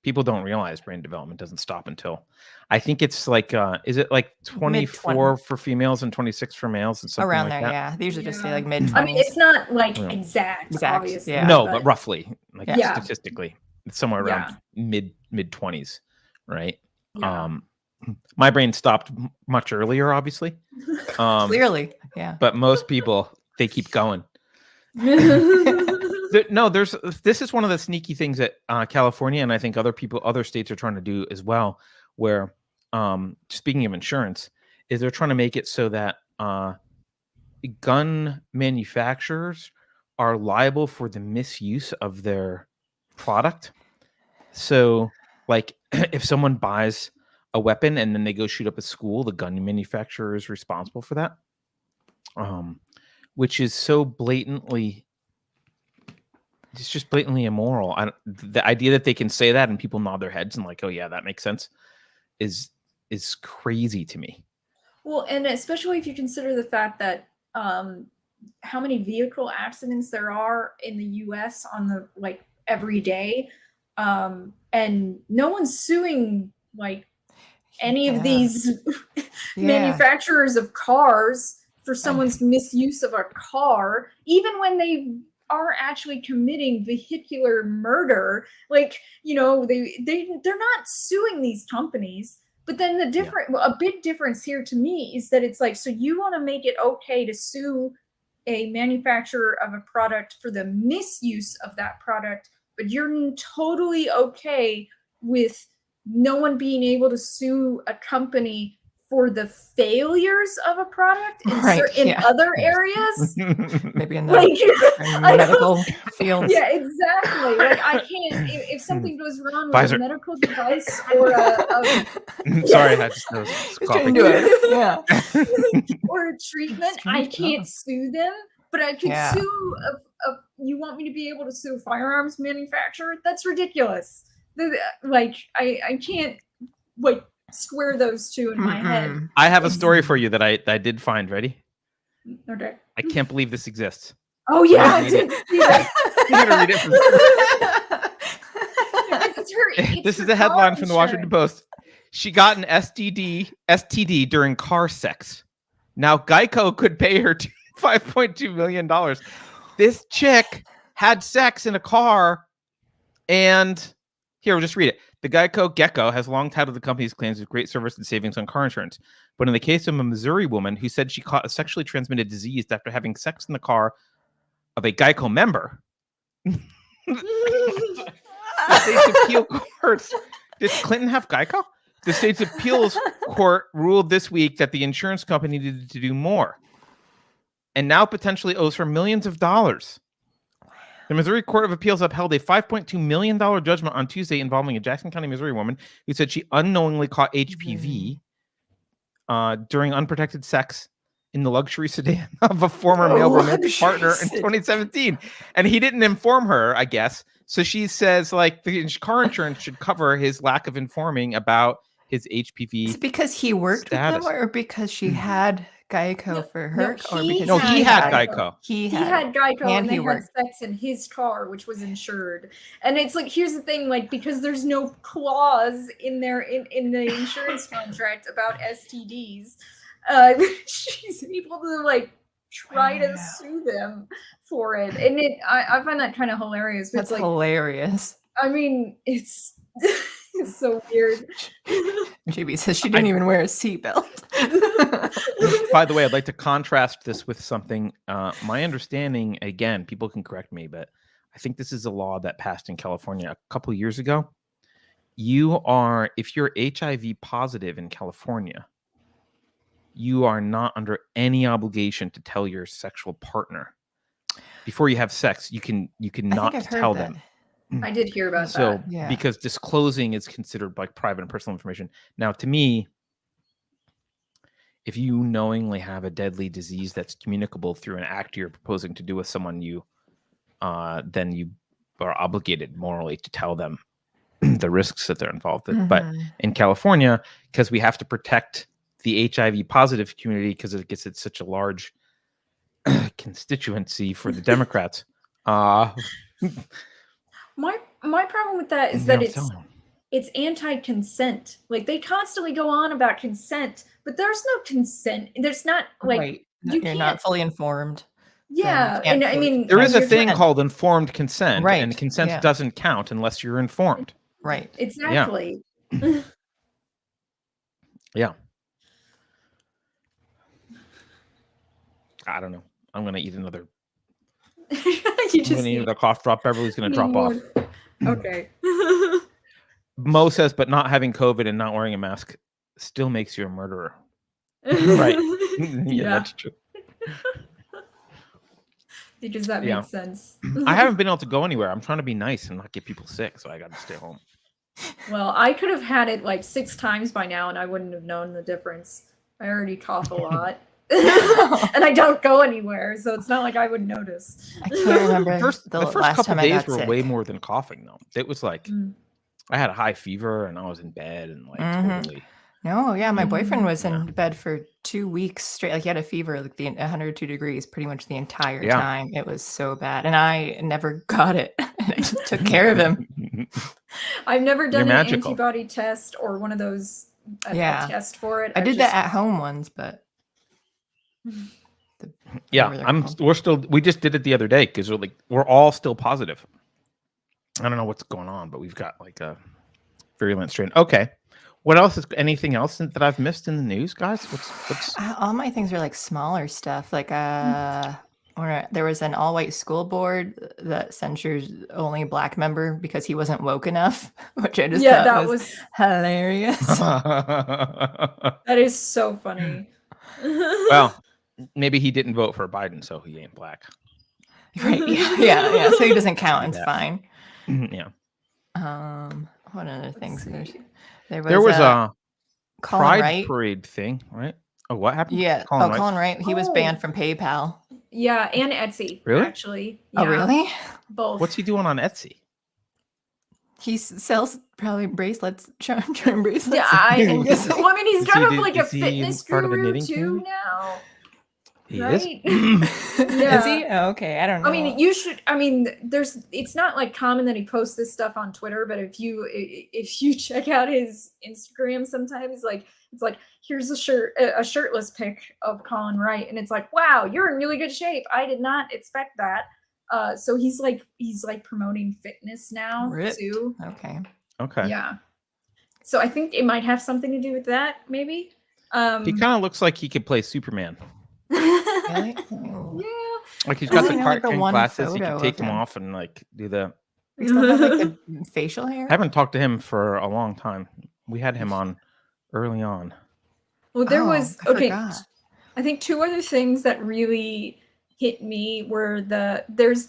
People don't realize brain development doesn't stop until, I think it's like, is it like 24 for females and 26 for males and something around like there? that? Yeah, they usually just say like mid-20s. I mean, it's not like exact, obviously. Yeah. No, but roughly, like statistically, it's somewhere around mid 20s, right? Yeah. My brain stopped much earlier, obviously. Clearly, yeah. But most people, they keep going. This is one of the sneaky things that California and I think other states are trying to do as well, where speaking of insurance, is they're trying to make it so that gun manufacturers are liable for the misuse of their product. So like if someone buys a weapon and then they go shoot up a school, the gun manufacturer is responsible for that. Which is so blatantly, it's just blatantly immoral. The idea that they can say that and people nod their heads and like, oh yeah, that makes sense, is crazy to me. Well, and especially if you consider the fact that how many vehicle accidents there are in the U.S. on the every day, and no one's suing any of these manufacturers of cars for someone's misuse of a car, even when they are actually committing vehicular murder. They're not suing these companies. But then a big difference here to me is that it's like, so you want to make it okay to sue a manufacturer of a product for the misuse of that product, but you're totally okay with no one being able to sue a company for the failures of a product in other areas, maybe in the medical field. Yeah, exactly. I can't. If something goes wrong with a medical device or sorry, I just was coughing. Or a treatment, I can't sue them, but I could sue. You want me to be able to sue a firearms manufacturer? That's ridiculous. I can't square those two in my head. I have a story for you that I did find. Ready? Okay. I can't believe this exists. Oh yeah, I did see that. I'm gonna read it from- This is a headline from the Washington Post. She got an STD during car sex. Now Geico could pay her $5.2 million. This chick had sex in a car, and here, we'll just read it. The Gecko has long touted the company's claims of great service and savings on car insurance. But in the case of a Missouri woman who said she caught a sexually transmitted disease after having sex in the car of a Geico member, the state's appeal courts. Did Clinton have Geico? The state's appeals court ruled this week that the insurance company needed to do more, and now potentially owes her millions of dollars. The Missouri Court of Appeals upheld a $5.2 million judgment on Tuesday involving a Jackson County, Missouri woman who said she unknowingly caught HPV during unprotected sex in the luxury sedan of a former male romantic partner in 2017. And he didn't inform her, I guess. So she says, like, the car insurance should cover his lack of informing about his HPV. Is it because he worked status. with them, or because she had Geico for her? he he had Geico. He had Geico, and they worked. had sex in his car, which was insured. And it's like, here's the thing, like, because there's no clause in there in the insurance contract about STDs, she's able to like try to sue them for it. And I find that kind of hilarious. That's like, hilarious. I mean, it's it's so weird. JB says she didn't even wear a seatbelt. By the way, I'd like to contrast this with something. My understanding, again, people can correct me, but I think this is a law that passed in California a couple years ago. If you're HIV positive in California, you are not under any obligation to tell your sexual partner before you have sex. You can not tell them. I did hear about that. Yeah. Because disclosing is considered like private and personal information. Now, to me, if you knowingly have a deadly disease that's communicable through an act you're proposing to do with someone, then you are obligated morally to tell them the risks that they're involved with. But in California, because we have to protect the HIV positive community because it's such a large constituency for the Democrats. My problem with that is that it's anti-consent. Like, they constantly go on about consent, but there's no consent. There's not, like, right. You're not fully informed. Yeah, and I mean, there is a thing called informed consent, right? And consent doesn't count unless you're informed. Right. Exactly. Yeah. I don't know. I'm gonna eat another. I'm gonna eat another cough drop. Beverly's gonna drop off. Okay. Mo says, but not having COVID and not wearing a mask still makes you a murderer. Right. Yeah, that's true. Because that makes sense. I haven't been able to go anywhere. I'm trying to be nice and not get people sick, so I got to stay home. Well, I could have had it like 6 times by now, and I wouldn't have known the difference. I already cough a lot. And I don't go anywhere, so it's not like I would notice. I can't remember. The first couple days were way more than coughing, though. It was like I had a high fever and I was in bed and like totally. No, yeah, my boyfriend was in bed for 2 weeks straight. Like, he had a fever, like 102 degrees, pretty much the entire time. It was so bad, and I never got it. I just took care of him. I've never done an antibody test or one of those test for it. I did that at home once, but we just did it the other day because we're all still positive. I don't know what's going on, but we've got like a virulent strain. Okay. What else is anything else that I've missed in the news, guys? What's all my things are like smaller stuff. Like there was an all-white school board that censures only a Black member because he wasn't woke enough, which I just thought was hilarious. That is so funny. Well, maybe he didn't vote for Biden, so he ain't Black. Right? Yeah. So he doesn't count. It's fine. Yeah. What other things? There was a Pride Wright Parade thing, right? Oh, what happened? Yeah. Colin Wright. He was banned from PayPal. Yeah, and Etsy. Really? Actually. Yeah. Oh, really? Both. What's he doing on Etsy? He sells probably bracelets, charm bracelets. Yeah, I mean, he's kind of like a fitness guru too now. He right? Is he? Oh, okay, I don't know. I mean, you should. I mean, it's not like common that he posts this stuff on Twitter, but if you check out his Instagram, sometimes like it's like here's a shirtless pic of Colin Wright, and it's like, wow, you're in really good shape. I did not expect that. So he's like promoting fitness now Ripped. too. Okay. Yeah. So I think it might have something to do with that, maybe. He kind of looks like he could play Superman. Really? Yeah. Like he's got the only like the cartoon one glasses. He photo could take of them him. off and like do the. He still has like the facial hair. I haven't talked to him for a long time. We had him on early on. Well, there was I okay. forgot. I think two other things that really hit me were there's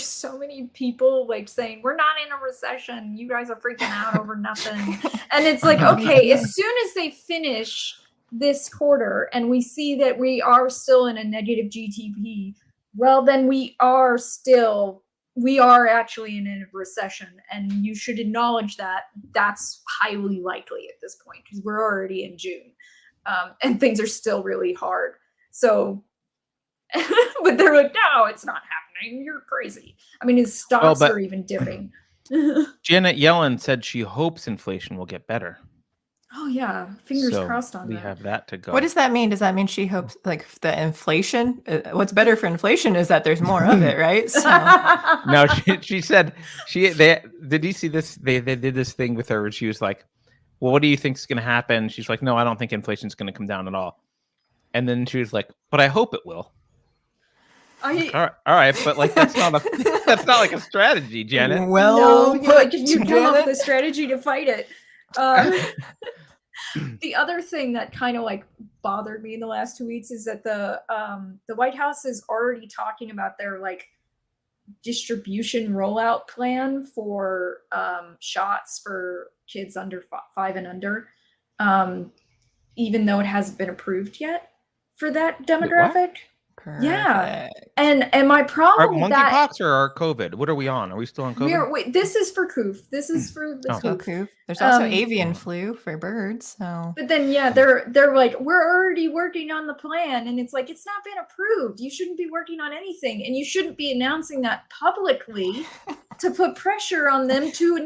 so many people like saying we're not in a recession. You guys are freaking out over nothing. And it's like, okay, as soon as they finish this quarter and we see that we are still in a negative GDP, well, then we are actually in a recession, and you should acknowledge that that's highly likely at this point because we're already in June, and things are still really hard. So, but they're like, no, it's not happening. You're crazy. I mean, his stocks are even dipping. Janet Yellen said she hopes inflation will get better. Oh yeah, fingers So crossed on we that. have that to go. What does that mean? Does that mean she hopes like the inflation? What's better for inflation is that there's more of it, right? So. No, she said did you see this? They did this thing with her where she was like, well, what do you think is going to happen? She's like, no, I don't think inflation's going to come down at all. And then she was like, but I hope it will. All right, but like that's not like a strategy, Janet. Well, no, like you come up with a strategy to fight it. The other thing that kind of like bothered me in the last 2 weeks is that the White House is already talking about their like distribution rollout plan for shots for kids under 5 and under, even though it hasn't been approved yet for that demographic. Perfect. Yeah, and my problem with that monkeypox or COVID? What are we on? Are we still on COVID? wait, this is for Coof. This is for the Coof. Coof. There's also avian flu for birds. So, but then they're like, we're already working on the plan, and it's like it's not been approved. You shouldn't be working on anything, and you shouldn't be announcing that publicly to put pressure on them to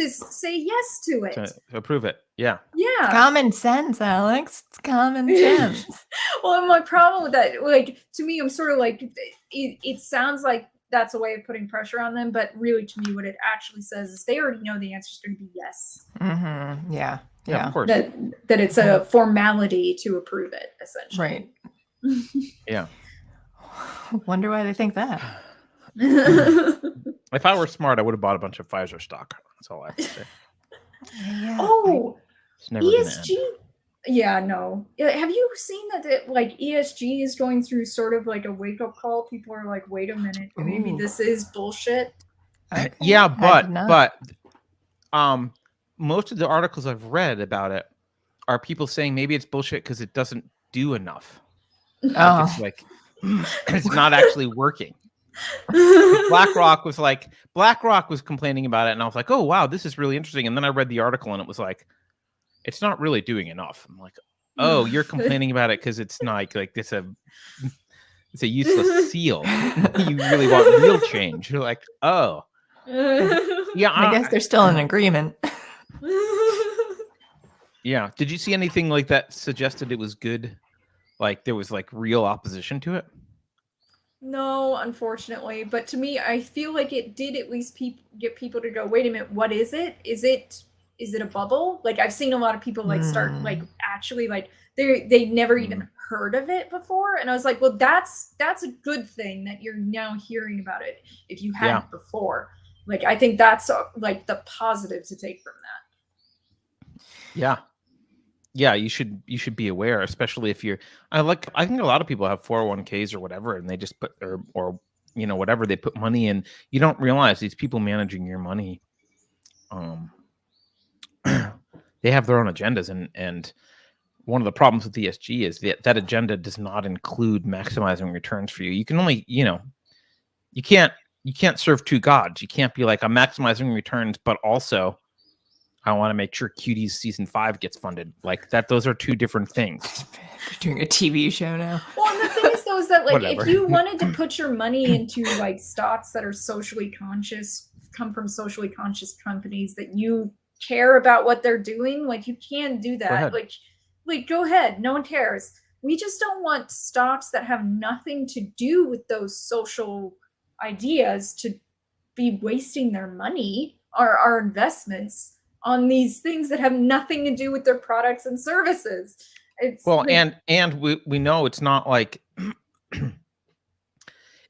say yes to it, To approve it. Yeah. Yeah. It's common sense, Alex. It's common sense. Well, and my problem with that, like, to me, I'm sort of like, it sounds like that's a way of putting pressure on them, but really, to me, what it actually says is they already know the answer is going to be yes. Mm-hmm. Yeah, of course. That it's a formality to approve it, essentially. Right. Yeah. Wonder why they think that. If I were smart, I would have bought a bunch of Pfizer stock. That's all I have to say. Yeah, It's never ESG. Yeah, no. Have you seen that like ESG is going through sort of like a wake up call? People are like, wait a minute, maybe this is bullshit. Okay. Yeah, but most of the articles I've read about it are people saying maybe it's bullshit because it doesn't do enough. Like, it's not actually working. BlackRock was complaining about it, and I was like, oh wow, this is really interesting. And then I read the article, and it was like, it's not really doing enough. I'm like, oh, you're complaining about it because it's not like it's a useless seal. You really want real change. You're like, oh, yeah. I guess they're still in agreement. Yeah. Did you see anything like that suggested it was good? Like there was like real opposition to it? No, unfortunately. But to me, I feel like it did at least get people to go, wait a minute, what is it? Is it a bubble? Like I've seen a lot of people like start like actually like they never even heard of it before. And I was like, well, that's a good thing that you're now hearing about it if you hadn't before. Like I think that's like the positive to take from that. Yeah. Yeah, you should be aware, especially if you're. I think a lot of people have 401ks or whatever, and they just put or whatever they put money in. You don't realize these people managing your money, they have their own agendas, and one of the problems with ESG is that agenda does not include maximizing returns for you. You can only you can't serve two gods. You can't be like, I'm maximizing returns, but also I want to make sure Cuties season 5 gets funded. Like that, those are two different things. They're doing a TV show now. Well, and the thing is knows that, like, Whatever. if you wanted to put your money into like stocks that are socially conscious, come from socially conscious companies that you care about what they're doing, like, you can do that. ahead. Like go ahead. No one cares. We just don't want stocks that have nothing to do with those social ideas to be wasting their money or our investments on these things that have nothing to do with their products and services. It's Well, like, and we know it's not like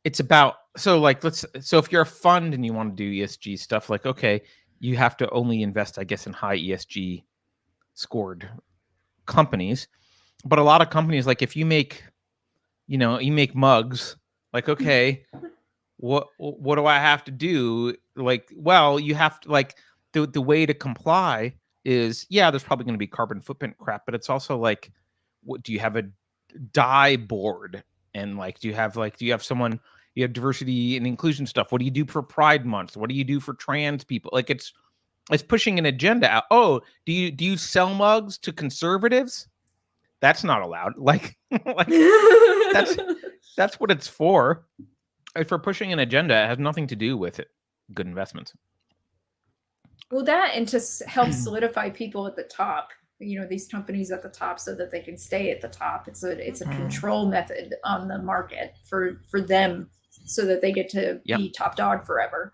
it's about, so like so if you're a fund and you want to do ESG stuff, like, okay, you have to only invest, I guess, in high ESG scored companies. But a lot of companies, like if you make mugs, like, okay, what do I have to do? Like, well, you have to, like, the way to comply is, yeah, there's probably going to be carbon footprint crap, but it's also like, what do you have, a dye board? And like, do you have someone, you have diversity and inclusion stuff? What do you do for Pride Month? What do you do for trans people? Like, it's pushing an agenda out. Oh, do you sell mugs to conservatives? That's not allowed. Like, like that's what it's for. It's for pushing an agenda. It has nothing to do with it. Good investments. well, that, and to help solidify people at the top, these companies at the top, so that they can stay at the top. It's a control method on the market for them, so that they get to be top dog forever.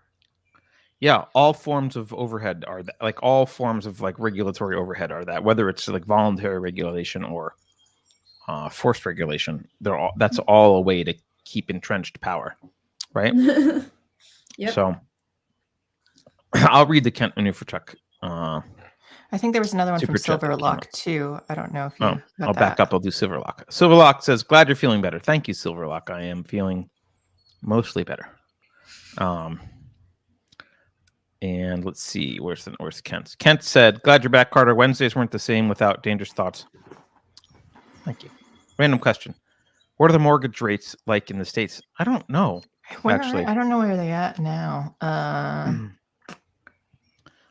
Yeah, all forms of overhead are that, like all forms of like regulatory overhead are that, whether it's like voluntary regulation or forced regulation. That's all a way to keep entrenched power, right? Yep. So I'll read the Kent Manufacturers. I think there was another one Super from chat that came Silverlock up. too. I don't know if you. I'll back up. I'll do Silverlock. Silverlock says, "Glad you're feeling better." Thank you, Silverlock. I am feeling mostly better. And let's see, where's Kent? Kent said, "Glad you're back, Carter. Wednesdays weren't the same without dangerous thoughts." Thank you. Random question: what are the mortgage rates like in the States? I don't know. Actually, I don't know where they're at now.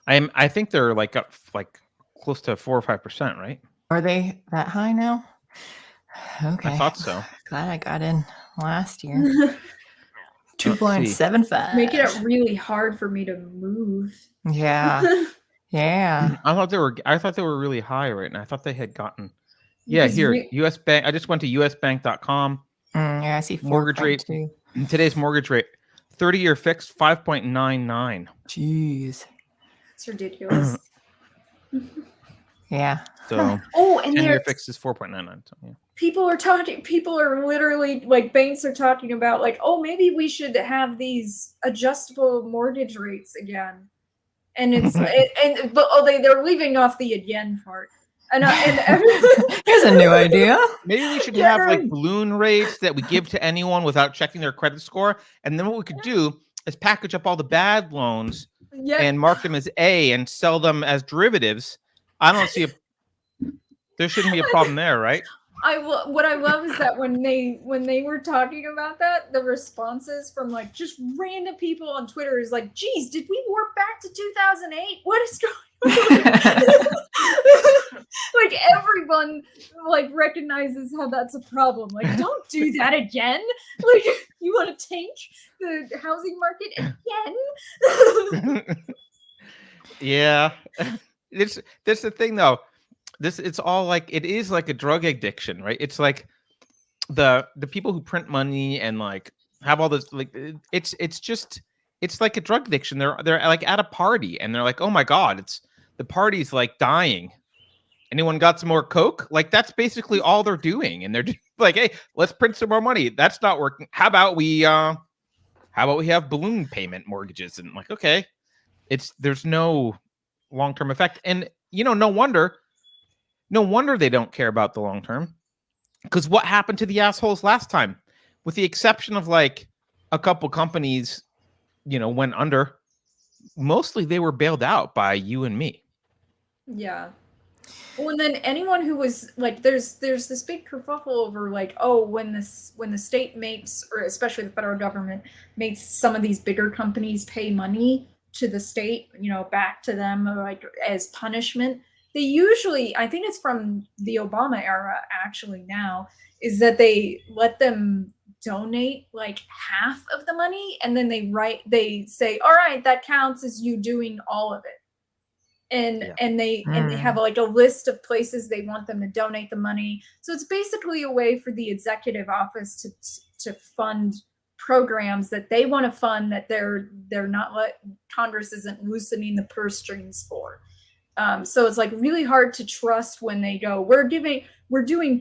I think they're like up like close to 4 or 5%, right? Are they that high now? Okay. I thought so. Glad I got in last year. 2.75. Making it really hard for me to move. Yeah. Yeah. I thought they were really high right now. I thought they had gotten. Yeah, here, US Bank. I just went to usbank.com. Yeah, I see mortgage rate. Today's mortgage rate, 30-year fixed, 5.99. Jeez. It's ridiculous. Yeah. So and 10-year fixed is 4.99. So, yeah. People are literally, like, banks are talking about, like, oh, maybe we should have these adjustable mortgage rates again. And it's they're leaving off the yen part. And here's a new idea. Maybe we should have like balloon rates that we give to anyone without checking their credit score. And then what we could do is package up all the bad loans and mark them as A and sell them as derivatives. I don't see there shouldn't be a problem there, right? What I love is that when they were talking about that, the responses from like just random people on Twitter is like, geez, did we warp back to 2008? What is going on? Like, everyone like recognizes how that's a problem. Like, don't do that again. Like, you want to tank the housing market again? Yeah. That's the thing though. It's all like, it is like a drug addiction, right? It's like the people who print money and like have all this, like, it's like a drug addiction. They're like at a party and they're like, oh my God, the party's like dying. Anyone got some more Coke? Like, that's basically all they're doing. And they're just like, hey, let's print some more money. That's not working. How about we have balloon payment mortgages? And like, okay, there's no long-term effect. And no wonder they don't care about the long term, because what happened to the assholes last time? With the exception of like a couple companies, went under, mostly they were bailed out by you and me. Yeah. Well, and then anyone who was like, there's this big kerfuffle over like, oh, when the state makes, or especially the federal government makes some of these bigger companies pay money to the state, back to them, like as punishment. they usually, I think it's from the Obama era actually now, is that they let them donate like half of the money, and then they say, all right, that counts as you doing all of it. And they have like a list of places they want them to donate the money. So it's basically a way for the executive office to fund programs that they want to fund, that they're not Congress isn't loosening the purse strings for. So it's like really hard to trust when they go, we're doing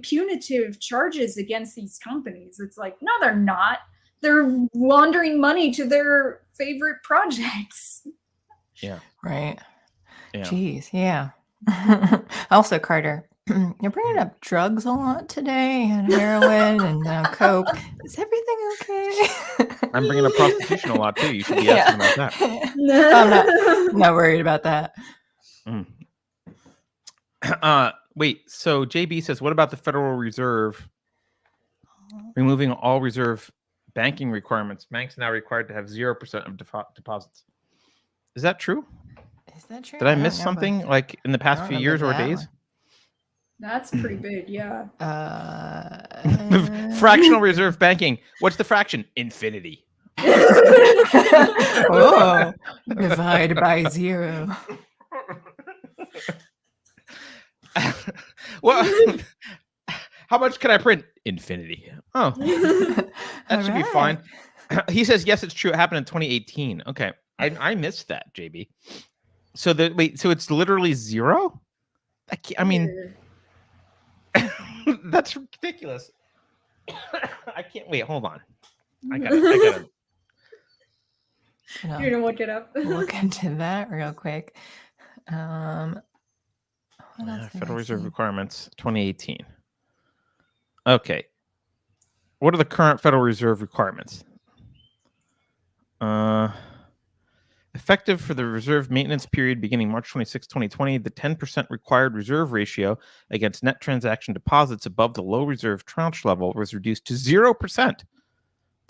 punitive charges against these companies. It's like, no, they're not. They're laundering money to their favorite projects. Yeah. Right. Yeah. Jeez. Yeah. Also, Carter, you're bringing up drugs a lot today, and heroin and coke. Is everything okay? I'm bringing up prostitution a lot too. You should be asking about that. I'm not worried about that. Wait, so JB says, what about the Federal Reserve removing all reserve banking requirements? Banks now required to have 0% of deposits. Is that true? Is that true? Did I miss something like in the past few years or days? One. That's pretty big, yeah. Fractional reserve banking. What's the fraction? Infinity. Oh, divide by 0. Well, how much can I print? Infinity. Oh, that should be fine. He says, yes, it's true. It happened in 2018. Okay. I missed that, JB. So so it's literally 0? I mean, that's ridiculous. I can't wait. Hold on. I gotta. You're gonna look it up. Look into that real quick. Federal Reserve requirements 2018. Okay. What are the current Federal Reserve requirements? Effective for the reserve maintenance period beginning March 26, 2020, the 10% required reserve ratio against net transaction deposits above the low reserve tranche level was reduced to 0%.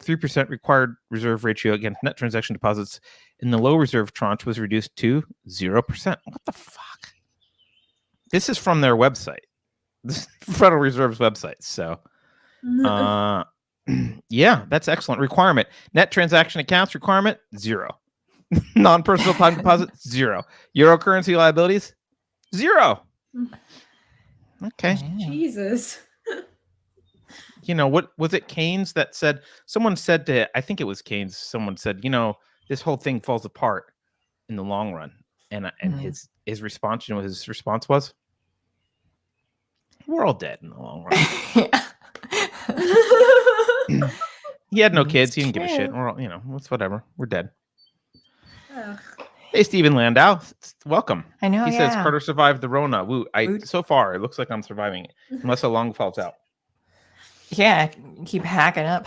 3% required reserve ratio against net transaction deposits in the low reserve tranche was reduced to 0%. What the fuck? This is from their website. This is Federal Reserve's website. So, yeah, that's excellent. Requirement. Net transaction accounts requirement, 0. Non-personal time deposits, 0. Euro currency liabilities, 0. Okay. Jesus. You know, what was it Keynes that said, I think it was Keynes, someone said, this whole thing falls apart in the long run. And his response, what his response was? We're all dead in the long run. He had no kids. He didn't give a shit. We're all, it's whatever. We're dead. Ugh. Hey, Stephen Landau. Welcome. I know. He says Carter survived the Rona. Woo. So far, it looks like I'm surviving it, unless a lung falls out. Yeah, keep hacking up.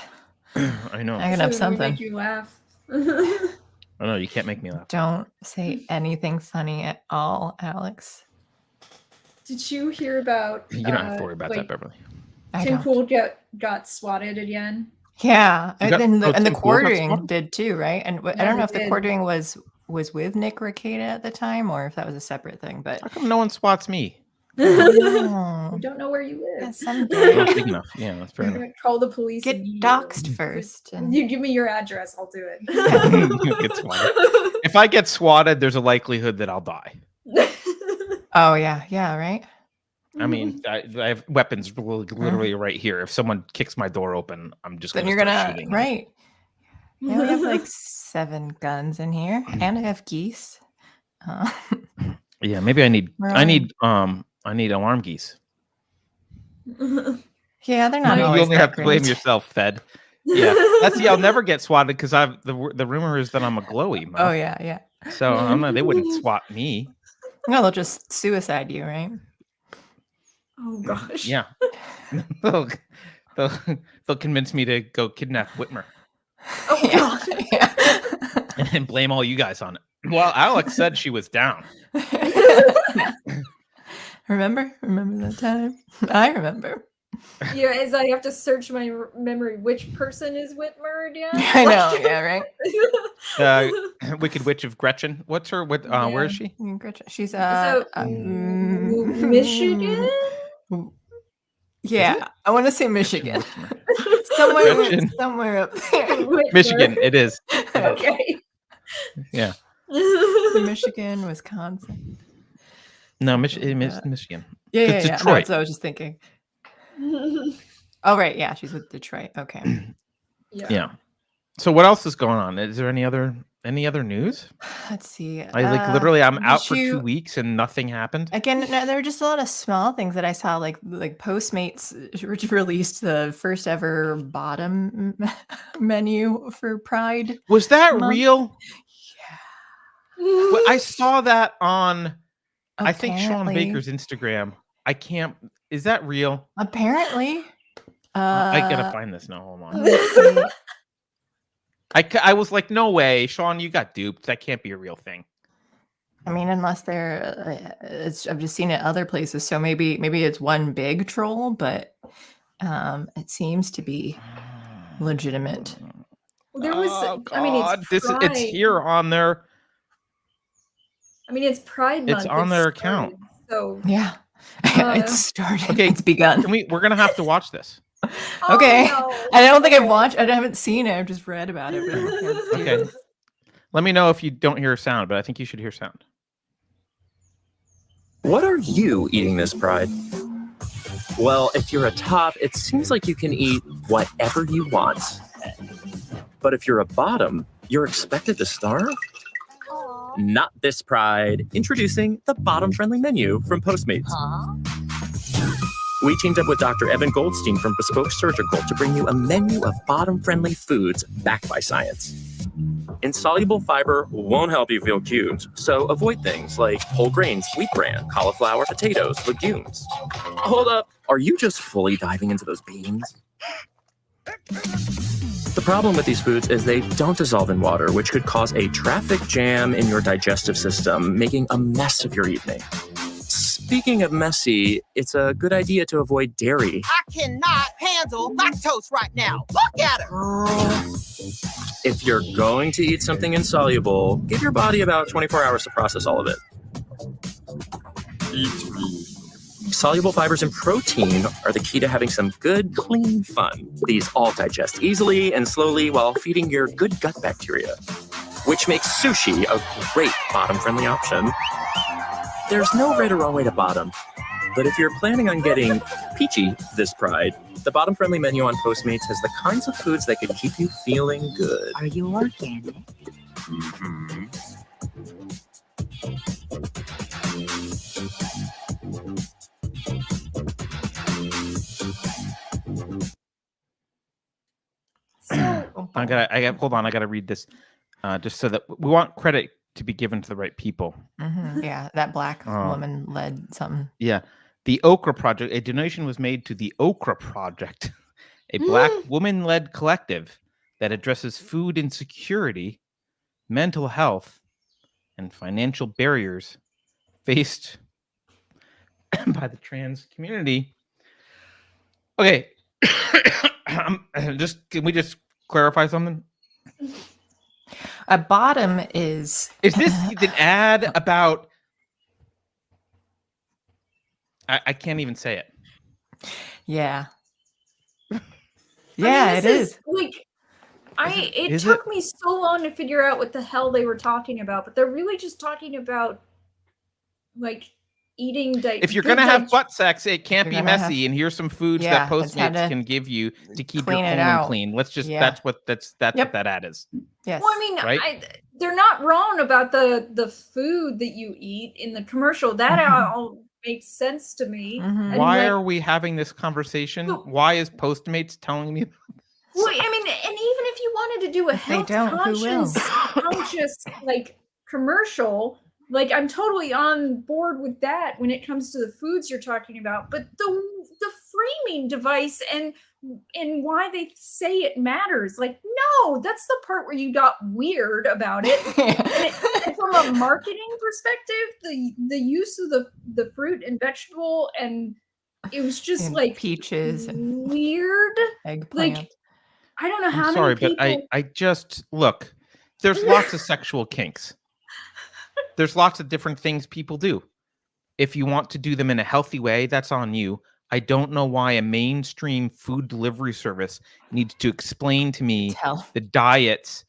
I know. Hacking up something. Make you laugh. Oh no, you can't make me laugh. Don't say anything funny at all, Alex. Did you hear about? You don't have to worry about that, Beverly. Tim Pool got swatted again. Yeah, and the Tim Pool got quartering swatted? did too, right? And I don't know if the quartering was with Nick Rekieta at the time, or if that was a separate thing. But how come no one swats me? We don't know where you live. Someday. Not big enough. Yeah, that's fair enough. Call the police. Get doxed first. And... You give me your address, I'll do it. Get swatted. If I get swatted, there's a likelihood that I'll die. Oh yeah, right. I mean, I have weapons literally right here. If someone kicks my door open, I'm just then you're gonna right. Yeah, we have like 7 guns in here, and I have geese. Yeah, maybe I need alarm geese. Yeah, they're not. You only have to blame yourself, Fed. Yeah, I'll never get swatted because the rumor is that I'm a glowy. Mo. Oh yeah. So they wouldn't swat me. No, they'll just suicide you, right? Oh gosh. Yeah. they'll convince me to go kidnap Whitmer. Oh god. Yeah. And blame all you guys on it. Well, Alex said she was down. Remember that time? I remember. Yeah, as I have to search my memory, which person is Whitmer again? I know, yeah, right. Wicked Witch of Gretchen. What's her? What? Where is she? Gretchen. She's So, Michigan? Yeah, I want to say Michigan. Gretchen. somewhere up there. Michigan. It is. Okay. Yeah. Michigan, Wisconsin. No, Michigan. Yeah. Detroit. No, that's what I was just thinking. Oh, right. Yeah, she's with Detroit. Okay. Yeah. So what else is going on? Is there any other news? Let's see. I'm out for 2 weeks and nothing happened. Again, no, there are just a lot of small things that I saw, like Postmates released the first ever bottom menu for Pride. Was that month. real? Yeah. Well, I saw that on, I think, Sean Apparently. Baker's Instagram. I can't. Is that real? Apparently. I gotta find this now. Hold on. Let's see. I was like, no way, Sean, you got duped. That can't be a real thing. I mean, unless I've just seen it other places. So maybe it's one big troll, but it seems to be legitimate. There was, I mean, it's here on their. I mean, it's Pride Month. It's on their account. So yeah, it's started. Okay, it's begun. We're gonna have to watch this. Okay. No. I don't think I've watched. I haven't seen it. I've just read about it. Okay. Let me know if you don't hear sound, but I think you should hear sound. What are you eating this Pride? Well, if you're a top, it seems like you can eat whatever you want. But if you're a bottom, you're expected to starve? Not this Pride. Introducing the bottom-friendly menu from Postmates. We teamed up with Dr. Evan Goldstein from Bespoke Surgical to bring you a menu of bottom-friendly foods backed by science. Insoluble fiber won't help you feel cute, so avoid things like whole grains, wheat bran, cauliflower, potatoes, legumes. Hold up, are you just fully diving into those beans? The problem with these foods is they don't dissolve in water, which could cause a traffic jam in your digestive system, making a mess of your evening. Speaking of messy, it's a good idea to avoid dairy. I cannot handle lactose right now. Look at her. If you're going to eat something insoluble, give your body about 24 hours to process all of it. Soluble fibers and protein are the key to having some good, clean fun. These all digest easily and slowly while feeding your good gut bacteria, which makes sushi a great bottom-friendly option. There's no right or wrong way to bottom, but if you're planning on getting peachy this Pride, the bottom-friendly menu on Postmates has the kinds of foods that could keep you feeling good. Are you organic? Mm-hmm. I gotta read this, just so that we want credit to be given to the right people. Yeah, that black woman led something. Yeah, the Okra Project. A donation was made to the Okra Project, a black woman-led collective that addresses food insecurity, mental health, and financial barriers faced by the trans community. Okay, can we just clarify something? A bottom is this an ad about? I can't even say it. Yeah. Yeah, it is. Like, it took me so long to figure out what the hell they were talking about, but they're really just talking about like eating. If you're gonna have butt sex, it can't be messy. And here's some foods that Postmates can give you to keep your colon clean. Let's just that's what that ad is. Yes. Well, I mean, right? They're not wrong about the food that you eat in the commercial. That all makes sense to me. Why are we having this conversation? Why is Postmates telling me? Well, I mean, and even if you wanted to do a health conscious like commercial, like I'm totally on board with that when it comes to the foods you're talking about. But the framing device and why they say it matters, like, no, that's the part where you got weird about it. And from a marketing perspective, the use of the fruit and vegetable and it was just And like peaches and weird. eggplant. Like, I don't know how I'm sorry, many people. but I just look. There's lots of sexual kinks. There's lots of different things people do. If you want to do them in a healthy way, that's on you. I don't know why a mainstream food delivery service needs to explain to me Tell. the diets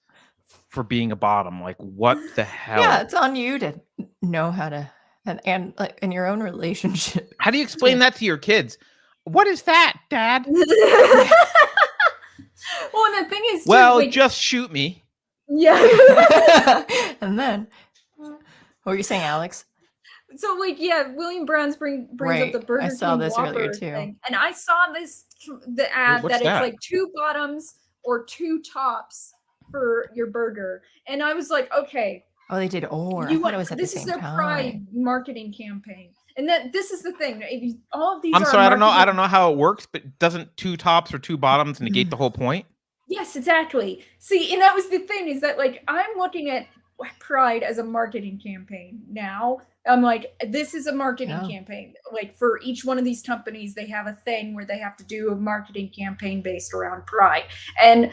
for being a bottom. Like, what the hell? Yeah, it's on you to know how to and like in your own relationship. How do you explain that to your kids? What is that, Dad? Well, and the thing is, too, Well, like, just shoot me. yeah. And then, what were you saying, Alex? So, like, yeah, William Brown's brings Right. up the Burger I saw King this earlier, Whopper too. thing, and I saw the ad what's that that? it's like 2 bottoms or 2 tops for your burger, and I was like, okay, Oh, they did or. I you thought want it was at this the is same their Pride time. marketing campaign, and that this is the thing. If you, all of these I'm are sorry, I don't marketing- know how it works, but doesn't 2 tops or 2 bottoms negate the whole point? Yes, exactly. See, and that was the thing is that like I'm looking at Pride as a marketing campaign now. I'm like, this is a marketing Yeah. campaign. Like for each one of these companies, they have a thing where they have to do a marketing campaign based around Pride. And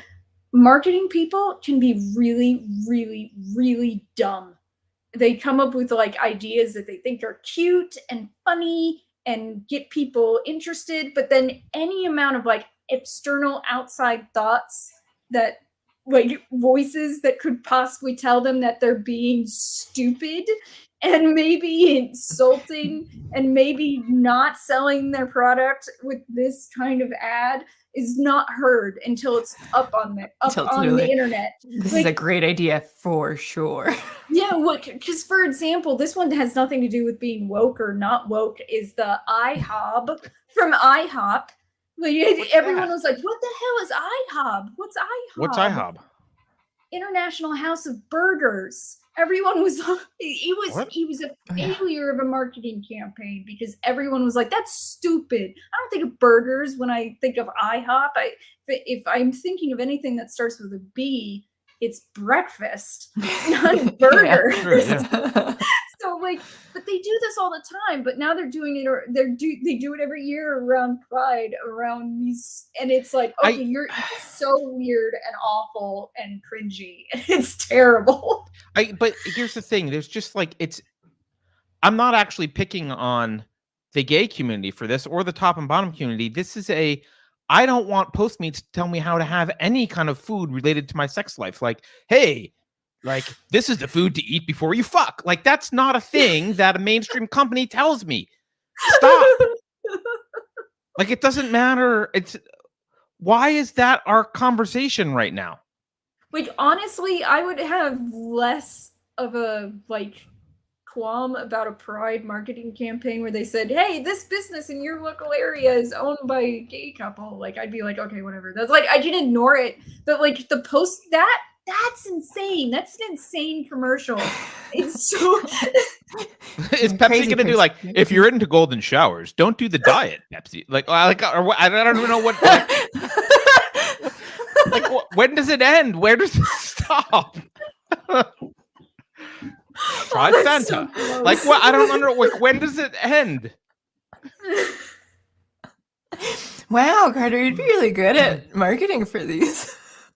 marketing people can be really, really, really dumb. They come up with like ideas that they think are cute and funny and get people interested, but then any amount of like external outside thoughts that like voices that could possibly tell them that they're being stupid and maybe insulting and maybe not selling their product with this kind of ad is not heard until it's up on the internet. This is a great idea for sure. Yeah, look, because for example, this one has nothing to do with being woke or not woke. Is the IHOB from IHOP? Like, everyone was like, "What the hell is IHOB? What's IHOB? What's IHOB? International House of Burgers." Everyone was he was a Oh, yeah. failure of a marketing campaign because everyone was like, "That's stupid." I don't think of burgers when I think of IHOP. If I'm thinking of anything that starts with a B, it's breakfast, not burger. Sure, yeah. So like, but they do this all the time. But now they're doing it, or they do it every year around Pride, around these, and it's like, okay, you're so weird and awful and cringy, and it's terrible. But here's the thing: there's just like I'm not actually picking on the gay community for this or the top and bottom community. This is I don't want Postmates to tell me how to have any kind of food related to my sex life. Like, hey, like this is the food to eat before you fuck. Like that's not a thing that a mainstream company tells me. Stop. Like it doesn't matter. Why is that our conversation right now? Like honestly, I would have less of a like qualm about a Pride marketing campaign where they said, "Hey, this business in your local area is owned by a gay couple." Like I'd be like, "Okay, whatever." That's like I can ignore it, but like the post that's insane. That's an insane commercial. It's so. Is Pepsi gonna do like if you're into golden showers, don't do the diet, Pepsi? Like I don't even know what. Like when does it end? Where does it stop? Pride Santa. So like what? I don't know. Like when does it end? Wow, Carter, you'd be really good at marketing for these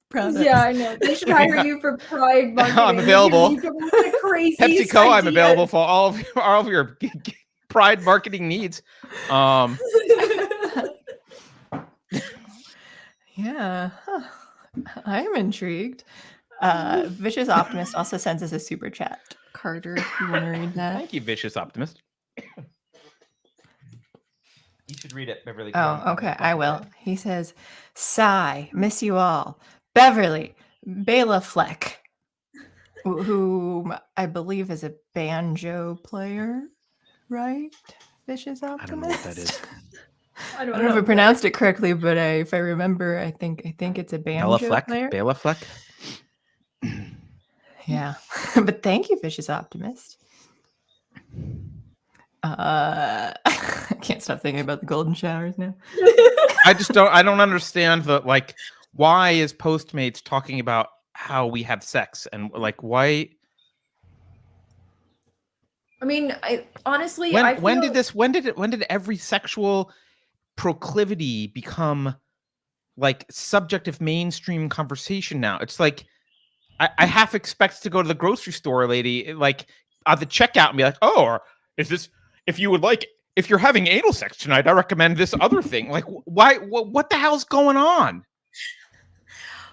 products. Yeah, I know. They should hire you for Pride marketing. I'm available. You can look at the craziest PepsiCo, I'm ideas. available for all of your Pride marketing needs. Yeah. Huh. I'm intrigued. Vicious Optimist also sends us a super chat. Carter, you want to read that? Thank you, Vicious Optimist. You should read it, Beverly. Oh, okay. I will. He says, "Sigh, miss you all. Beverly, Bela Fleck, who I believe is a banjo player, right? Vicious Optimist. I don't know what that is. I I don't know if I pronounced it correctly, but if I remember, I think it's a banjo player. Bela Fleck. Yeah, but thank you, Vicious Optimist. I can't stop thinking about the golden showers now. I don't understand why is Postmates talking about how we have sex and like why? I mean, I honestly, When did every sexual proclivity become like subject of mainstream conversation now? It's like I half expect to go to the grocery store, lady, like at the checkout and be like, oh, or is this, if you're having anal sex tonight, I recommend this other thing. Like, why? What the hell's going on?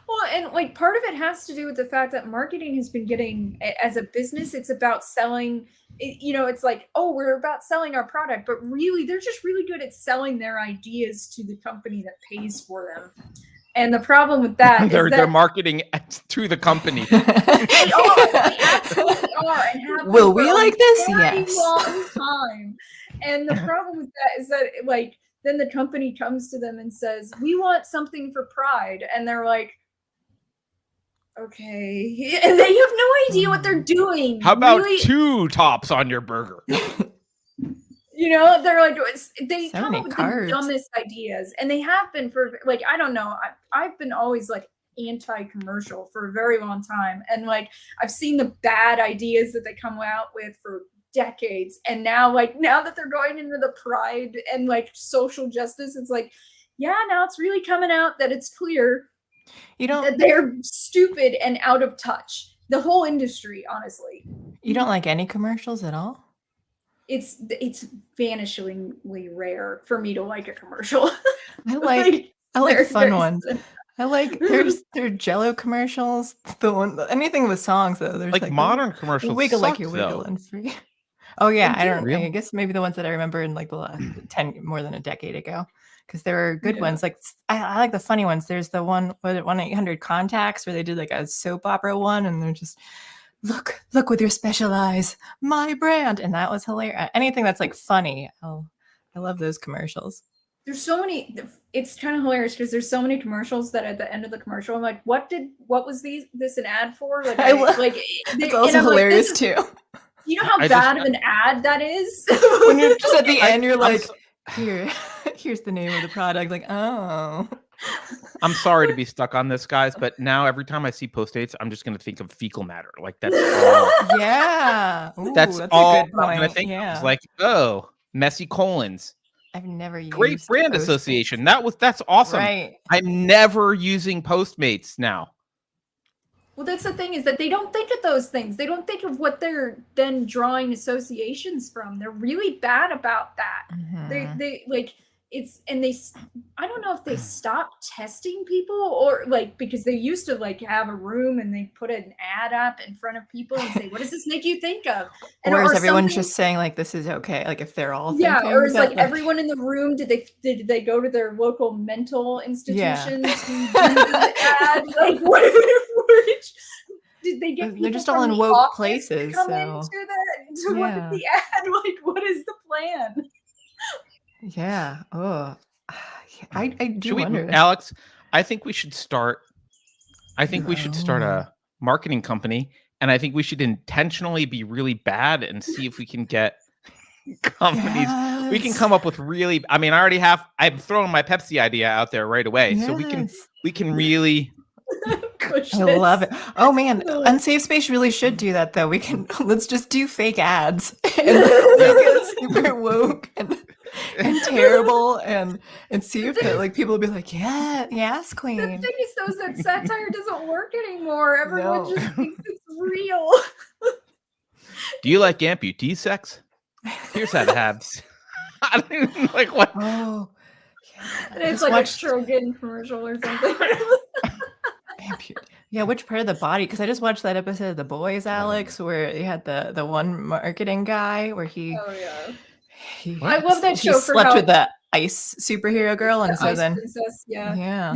Well, and like part of it has to do with the fact that marketing has been getting, as a business, it's about selling. It's like, oh, we're about selling our product, but really, they're just really good at selling their ideas to the company that pays for them. And the problem with that they're marketing to the company. They absolutely are, and have Will been we for a like this? very Yes. long time. And the problem with that is that, like, then the company comes to them and says, "We want something for Pride," and they're like, "Okay," and they have no idea what they're doing. How about really? 2 tops on your burger? They're like, they So come many up with carbs. the dumbest ideas, and they have been for, like, I don't know. I've been always like anti-commercial for a very long time, and like I've seen the bad ideas that they come out with for decades, and now that they're going into the pride and like social justice, it's like, yeah, now it's really coming out that it's clear that they're stupid and out of touch. The whole industry, honestly. You don't like any commercials at all? It's vanishingly rare for me to like a commercial. I like fun ones. very- I like their Jello commercials. Anything with songs though. There's Like modern commercials wiggle like suck, you're though. wiggling free. Oh yeah, They I do. don't. Really? I guess maybe the ones that I remember in like the last more than a decade ago, because there were good Yeah. ones. Like I like the funny ones. There's the one with 1-800-CONTACTS where they did like a soap opera one, and they're just look with your special eyes, my brand, and that was hilarious. Anything that's like funny, I love those commercials. There's so many. It's kind of hilarious because there's so many commercials that at the end of the commercial, I'm like, what was this an ad for? Like, It's also hilarious too. You know how bad of an ad that is? When you're just at the end, you're like, here's the name of the product. Like, oh. I'm sorry to be stuck on this, guys, but now every time I see Postmates, I'm just going to think of fecal matter. Like, that's all. Yeah. Ooh, that's a all good I'm going to point. think of. Yeah. It's like, oh, messy colons. I've never used Great brand Postmates. association. That's awesome. Right. I'm never using Postmates now. Well, that's the thing, is that they don't think of those things. They don't think of what they're then drawing associations from. They're really bad about that. Mhm. They like it's, and I don't know if they stopped testing people, or like, because they used to like have a room and they put an ad up in front of people and say, what does this make you think of? And, or is everyone something- just saying like this is okay? Like if they're all yeah, thinking or is that, like everyone in the room, did they go to their local mental institution to do the ad? Like which did they get? They're just people all from in the woke office places, to come so into to look at the ad? Like, what is the plan? yeah. Oh, I do Should we, wonder. Alex? I think we should start. I think we should start a marketing company, and I think we should intentionally be really bad and see if we can get companies. Yes. We can come up with really. I mean, I already have. I'm throwing my Pepsi idea out there right away, so we can really. I love it. Oh man, Unsafe Space really should do that though. Let's just do fake ads and make it super woke and terrible and see if like people will be like, yeah, yes, The queen. thing is, though, is that satire doesn't work anymore. Everyone just thinks it's real. Do you like amputee sex? Here's how to have. I don't even like what. Oh, And it's like a Trojan commercial or something. Yeah, which part of the body? Because I just watched that episode of The Boys, Alex, where you had the one marketing guy where Oh yeah. he I love that he show for slept how with the ice superhero girl, and the so Ice then Princess, yeah.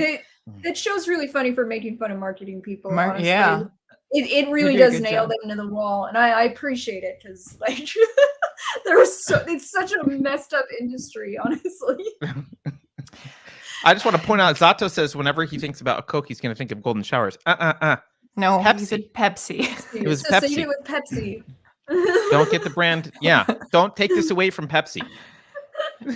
That show's really funny for making fun of marketing people. Honestly. Yeah. It really They do a does good nail job. them into the wall, and I appreciate it, because like it's such a messed up industry, honestly. I just want to point out, Zato says whenever he thinks about a Coke, he's going to think of golden showers. No, Pepsi. he said Pepsi. It was So you Pepsi. did it with Pepsi. Don't get the brand. Yeah, don't take this away from Pepsi.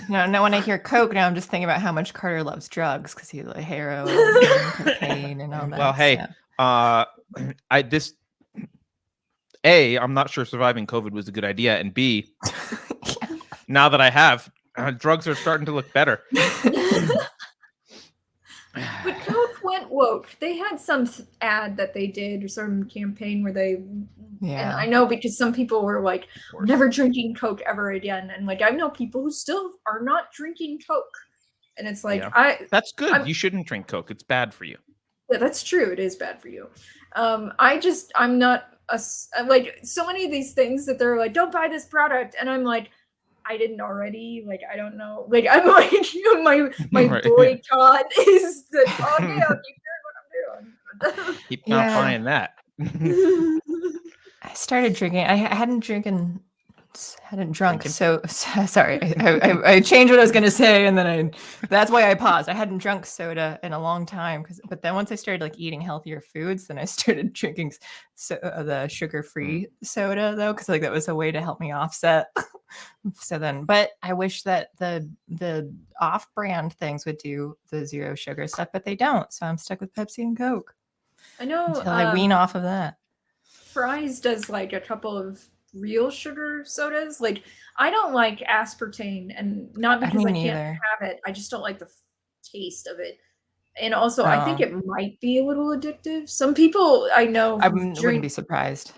No, when I hear Coke now, I'm just thinking about how much Carter loves drugs because he's like heroin and cocaine and all that. Well, hey, I'm not sure surviving COVID was a good idea, and B, now that I have, Drugs are starting to look better. But Coke went woke. They had some ad that they did or some campaign where they and I know because some people were like never drinking Coke ever again. And like I know people who still are not drinking Coke. And it's like that's good. You shouldn't drink Coke. It's bad for you. Yeah, that's true. It is bad for you. I'm not like so many of these things that they're like, don't buy this product. And I'm like, I didn't already, like, I don't know. Like, I'm like, my Right. boycott is that, oh yeah, keep doing what I'm doing. Keep not buying that. I started drinking. I hadn't drunk. So sorry. I changed what I was going to say. And then that's why I paused. I hadn't drunk soda in a long time. But then once I started like eating healthier foods, then I started drinking the sugar-free soda though. Cause like that was a way to help me offset. But I wish that the off-brand things would do the zero sugar stuff, but they don't. So I'm stuck with Pepsi and Coke. I know. Until I wean off of that. Fry's does like a couple of real sugar sodas. Like I don't like aspartame, and not because I can't have it. I just don't like the taste of it. And also, I think it might be a little addictive. Some people I know wouldn't be surprised.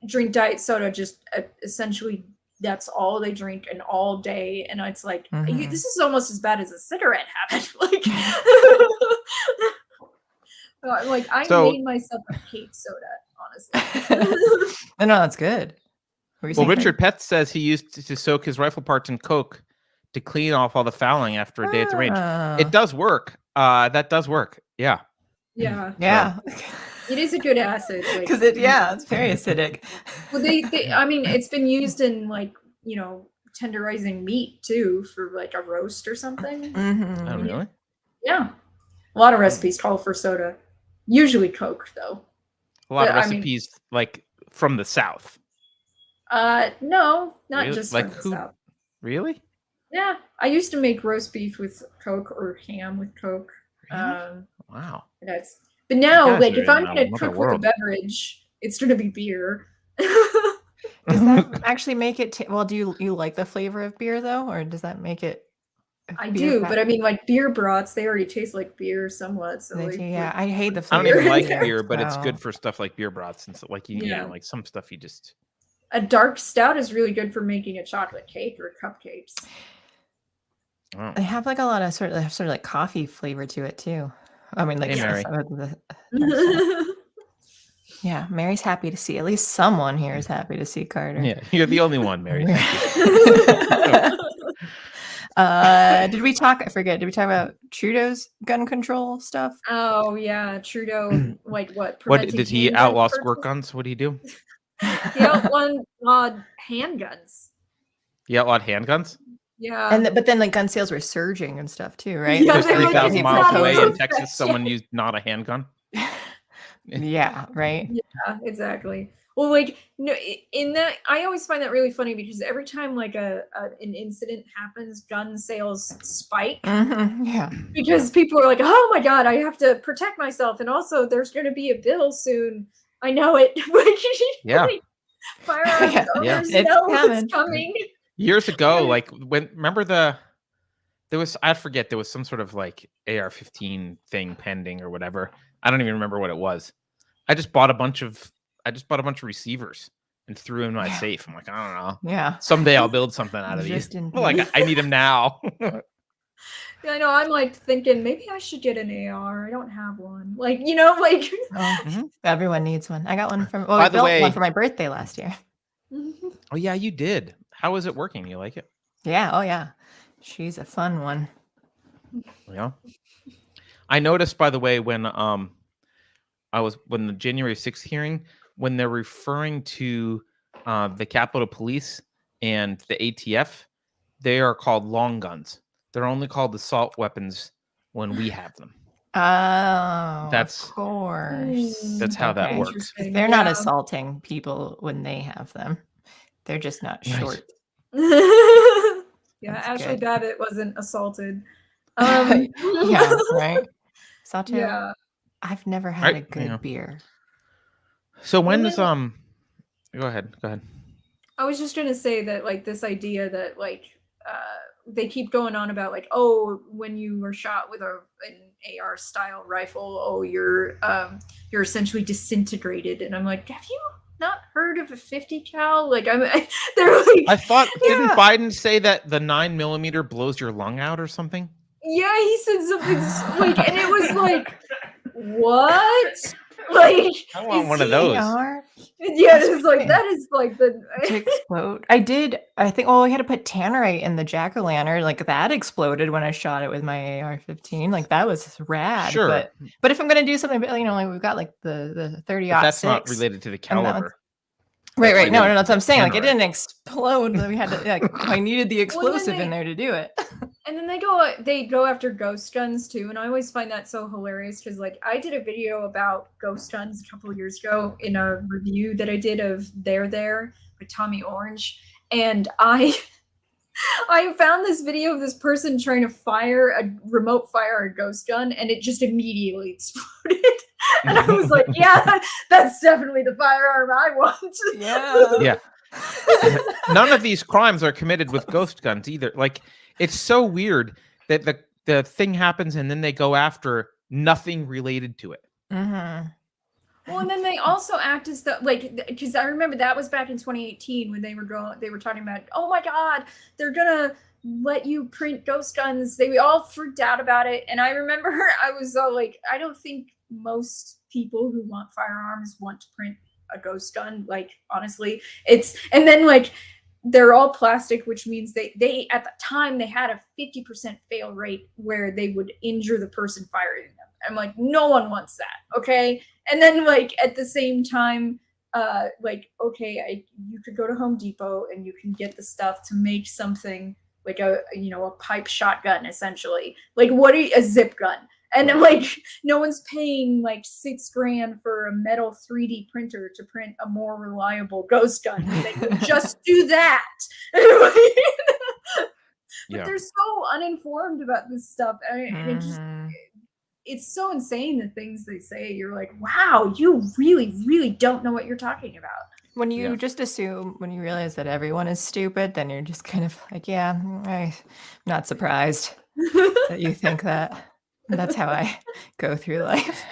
Drink diet soda, just essentially that's all they drink and all day. And it's like this is almost as bad as a cigarette habit. Like I made myself a hate soda, honestly. No, that's good. Well, Richard Peth says he used to soak his rifle parts in Coke to clean off all the fouling after a day at the range. It does work. That does work. Yeah. Yeah. Yeah. It is a good acid. Because it's very acidic. Well, I mean, it's been used in like, tenderizing meat too for like a roast or something. Mm-hmm. Oh, really? Yeah. A lot of recipes call for soda. Usually Coke, though. A lot of recipes like from the South. No, not really? just like from the South. Really? Yeah, I used to make roast beef with Coke or ham with Coke. Really? Wow. But now, like, if I'm gonna cook with a beverage, it's gonna be beer. Does that actually make it? Well, do you like the flavor of beer though, or does that make it? I do, but I mean, like beer brats, they already taste like beer somewhat. So like, I hate the flavor. I don't even like beer, but it's good for stuff like beer brats and stuff. Like like some stuff you just. A dark stout is really good for making a chocolate cake or cupcakes. Oh. They have like a lot of sort of like coffee flavor to it too. I mean, like Mary. Yeah, Mary's happy to see. At least someone here is happy to see Carter. Yeah, you're the only one, Mary. Did we talk? I forget. Did we talk about Trudeau's gun control stuff? Oh yeah, Trudeau. Like what? What did he outlaw squirt guns? What did he do? He outlawed handguns. He outlawed handguns. Yeah, but then like gun sales were surging and stuff too, right? Yeah, Just 3,000 miles away in Texas, someone used not a handgun. Yeah, right. Yeah, exactly. Well, like no, in that I always find that really funny because every time like an incident happens, gun sales spike. Yeah, because people are like, "Oh my god, I have to protect myself," and also there's going to be a bill soon. I know it. Yeah, firearms owners know it's coming. Years ago, like remember there was I forget there was some sort of like AR-15 thing pending or whatever. I don't even remember what it was. I just bought a bunch of receivers and threw in my safe. I'm like, I don't know. Yeah. Someday I'll build something out of these. Well, like I need them now. Yeah, I know. I'm like thinking maybe I should get an AR. I don't have one. Like, everyone needs one. I got one from. Well, By I the built way, one for my birthday last year. Oh yeah, you did. How is it working? You like it? Yeah. Oh yeah. She's a fun one. Yeah. I noticed, by the way, when the January 6th hearing, when they're referring to the Capitol Police and the ATF, they are called long guns. They're only called assault weapons when we have them. Oh, of course. That's how that works. They're not assaulting people when they have them. They're just not short. Yeah, Ashley good. Babbitt wasn't assaulted. Yeah, right. Sato, yeah. I've never had a good beer. So when is Go ahead. I was just gonna say that like this idea that like they keep going on about like, oh, when you were shot with an AR style rifle, oh, you're essentially disintegrated. And I'm like, have you not heard of a 50 cal? Like, they're like, I thought, didn't Biden say that the 9mm blows your lung out or something? Yeah, he said something like, and it was like, what? Like, I want one of those. Yeah, it's like, that is like the to explode. I think, well, we had to put tannerite in the jack-o'-lantern. Like, that exploded when I shot it with my AR-15. Like, that was rad. Sure. But if I'm gonna do something, you know, like we've got like the 30-06. That's not related to the caliber. Right. No, that's what I'm saying. Like, Tannerite. it didn't explode. We had to, like, I needed the explosive in there to do it. And then they go after ghost guns too, and I always find that so hilarious because like I did a video about ghost guns a couple of years ago in a review that I did of There with Tommy Orange, and I found this video of this person trying to remote fire a ghost gun, and it just immediately exploded. And I was like, yeah, that's definitely the firearm I want. Yeah. None of these crimes are committed with ghost guns either. Like, it's so weird that the thing happens and then they go after nothing related to it. Mm-hmm. Well, and then they also act as though, like, because I remember that was back in 2018 when they were talking about, oh my God, they're gonna let you print ghost guns. They all freaked out about it, and I remember I was all like, I don't think most people who want firearms want to print a ghost gun. Like, honestly, and then like they're all plastic, which means they at the time they had a 50% fail rate where they would injure the person firing them. I'm like, no one wants that, okay? And then like at the same time, like, okay, you could go to Home Depot and you can get the stuff to make something like a pipe shotgun, essentially. Like, a zip gun? And I'm like, no one's paying like $6,000 for a metal 3D printer to print a more reliable ghost gun. They can just do that. But they're so uninformed about this stuff. It's so insane the things they say. You're like, wow, you really, really don't know what you're talking about. When you just assume, when you realize that everyone is stupid, then you're just kind of like, yeah, I'm not surprised that you think that. That's how I go through life.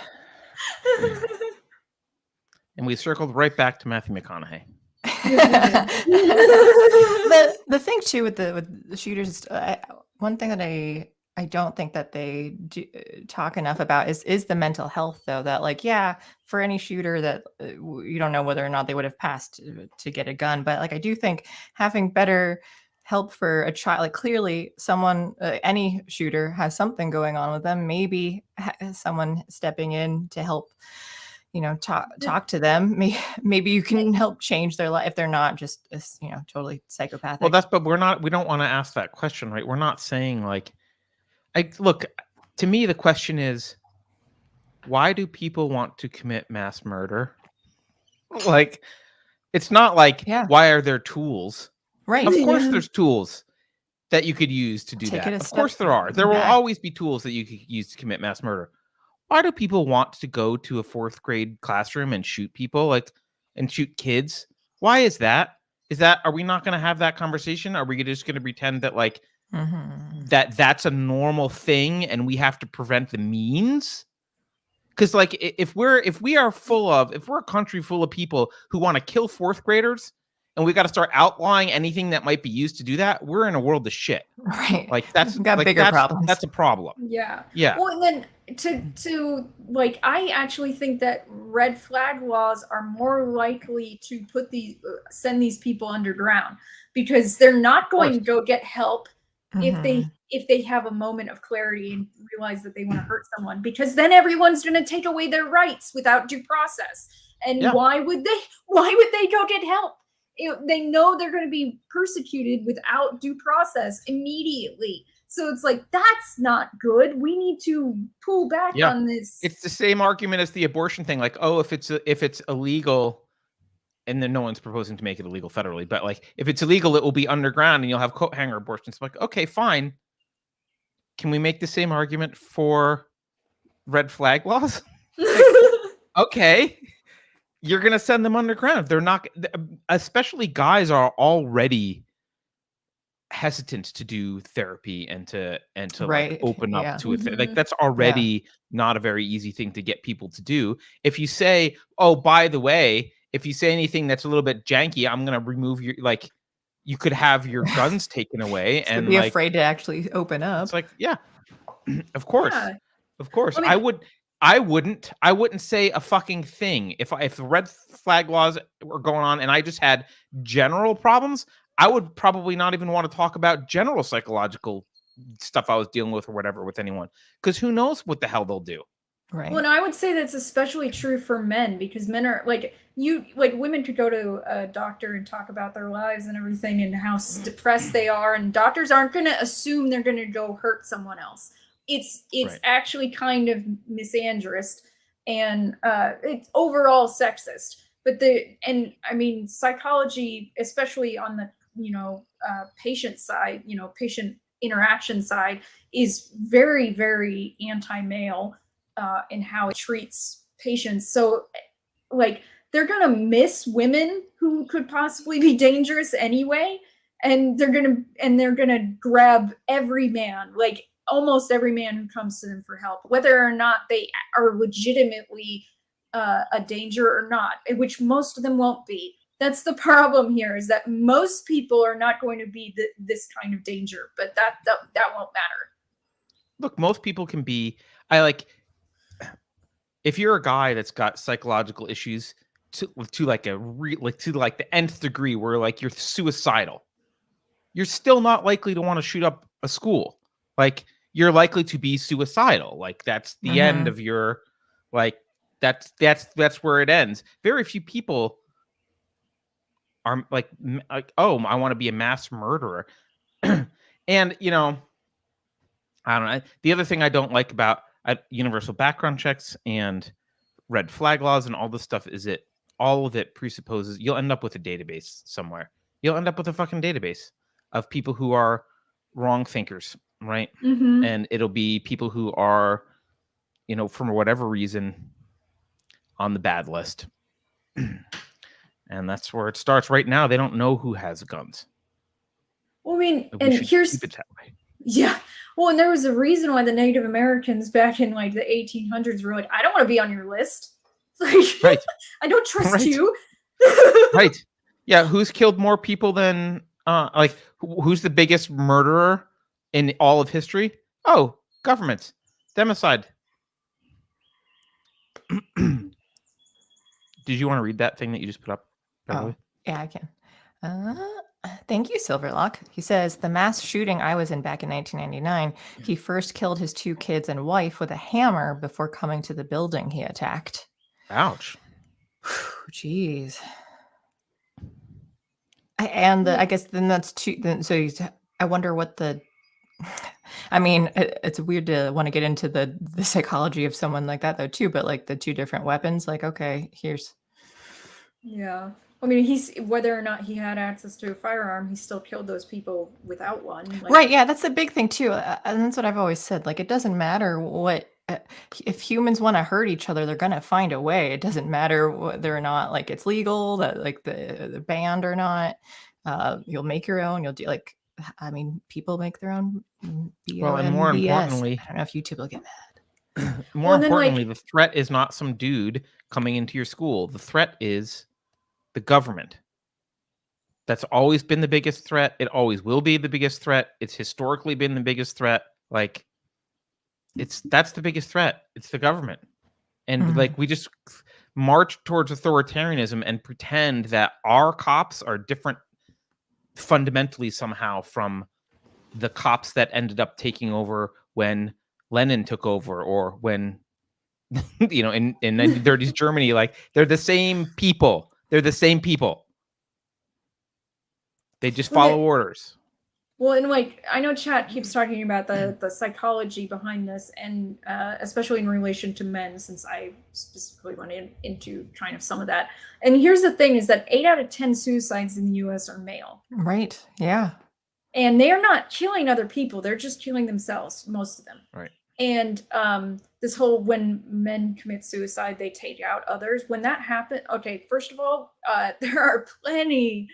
And we circled right back to Matthew McConaughey. The thing too with the shooters, one thing that I don't think that they do talk enough about is the mental health, though. That like, yeah, for any shooter that you don't know whether or not they would have passed to get a gun, but like I do think having better help for a child, like clearly someone, any shooter has something going on with them. Maybe someone stepping in to help, talk to them. Maybe you can help change their life if they're not just, totally psychopathic. Well, we don't want to ask that question, right? We're not saying like, look, to me, the question is, why do people want to commit mass murder? Like, it's not like, why are there tools? Right. Of course there's tools that you could use to do that. Of course there are. There will always be tools that you could use to commit mass murder. Why do people want to go to a 4th grade classroom and shoot people, and shoot kids? Why is that? Are we not going to have that conversation? Are we just going to pretend that like that's a normal thing and we have to prevent the means? Because like if we're a country full of people who want to kill 4th graders, and we got to start outlawing anything that might be used to do that, we're in a world of shit. Right. Like that's bigger problems. That's a problem. Yeah. Yeah. Well, and then to like, I actually think that red flag laws are more likely to send these people underground because they're not going to go get help if they have a moment of clarity and realize that they want to hurt someone, because then everyone's going to take away their rights without due process. And why would they go get help? They know they're going to be persecuted without due process immediately. So it's like, that's not good. We need to pull back on this. It's the same argument as the abortion thing. Like, oh, if it's illegal, and then no one's proposing to make it illegal federally, but like, if it's illegal, it will be underground and you'll have coat hanger abortions. Like, okay, fine. Can we make the same argument for red flag laws? Okay. You're going to send them underground. They're not, especially guys are already hesitant to do therapy and to like Right. open up Yeah. to it. Like Mhm. that's already not a very easy thing to get people to do. If you say, oh, by the way, if you say anything that's a little bit janky, I'm gonna remove your like. You could have your guns taken away, So and be like afraid to actually open up. it's like, yeah, of course, Yeah. of course. I mean, I wouldn't say a fucking thing if the red flag laws were going on and I just had general problems. I would probably not even want to talk about general psychological stuff I was dealing with or whatever with anyone, because who knows what the hell they'll do. Right. well, no, I would say that's especially true for men because men are like women could go to a doctor and talk about their lives and everything and how depressed they are, and doctors aren't going to assume they're going to go hurt someone else. It's Right. actually kind of misandrous and it's overall sexist. But I mean, psychology, especially on the patient side, patient interaction side, is very, very anti-male in how it treats patients. So, like, they're gonna miss women who could possibly be dangerous anyway, and they're gonna grab every man, like almost every man who comes to them for help, whether or not they are legitimately a danger or not, which most of them won't be. That's the problem here, is that most people are not going to be this kind of danger, but that won't matter. Look, most people can be. I like if you're a guy that's got psychological issues to like to like the nth degree where like you're suicidal, you're still not likely to want to shoot up a school. Like you're likely to be suicidal. Like that's the end of your like that's where it ends. Very few people are like oh, I want to be a mass murderer. And I don't know. The other thing I don't like about universal background checks and red flag laws and all this stuff is it all of it presupposes you'll end up with a database somewhere. You'll end up with a fucking database of people who are wrong thinkers, right? Mm-hmm. And it'll be people who are, for whatever reason, on the bad list. And that's where it starts. Right now, they don't know who has guns. Well, I mean, We and should here's keep it that way. yeah. Well, and there was a reason why the Native Americans back in like the 1800s were like, I don't want to be on your list. Like, Right. I don't trust Right. you. Right. Yeah. Who's killed more people than like who's the biggest murderer in all of history? Oh, government. Democide. Did you want to read that thing that you just put up, Beverly? Oh, yeah, I can. Thank you, Silverlock. He says, the mass shooting I was in back in 1999, he first killed his 2 kids and wife with a hammer before coming to the building he attacked. Ouch. Jeez. I guess then that's two. Then so I wonder what the. I mean, it's weird to want to get into the psychology of someone like that though too. But like the 2 different weapons, like okay, here's. Yeah. I mean, he's whether or not he had access to a firearm, he still killed those people without one. Like, Right. Yeah, that's the big thing too, and that's what I've always said. Like, it doesn't matter what. If humans want to hurt each other, they're gonna find a way. It doesn't matter whether or not like it's legal, that like the banned or not. You'll make your own. You'll do like. I mean, people make their own. Well, and more importantly, I don't know if YouTube will get mad. More importantly, the threat is not some dude coming into your school. The threat is the government. That's always been the biggest threat. It always will be the biggest threat. It's historically been the biggest threat. Like, that's the biggest threat. It's the government. And like we just march towards authoritarianism and pretend that our cops are different fundamentally somehow from the cops that ended up taking over when Lenin took over, or when in 1930s Germany. Like, they're the same people. They're the same people. They just follow orders. Well, and like I know chat keeps talking about the psychology behind this, and especially in relation to men, since I specifically went into kind of some of that. And here's the thing: is that 8 out of 10 suicides in the U.S. are male. Right. Yeah. And they are not killing other people; they're just killing themselves, most of them. Right. And this whole when men commit suicide, they take out others. When that happens, okay, first of all, there are plenty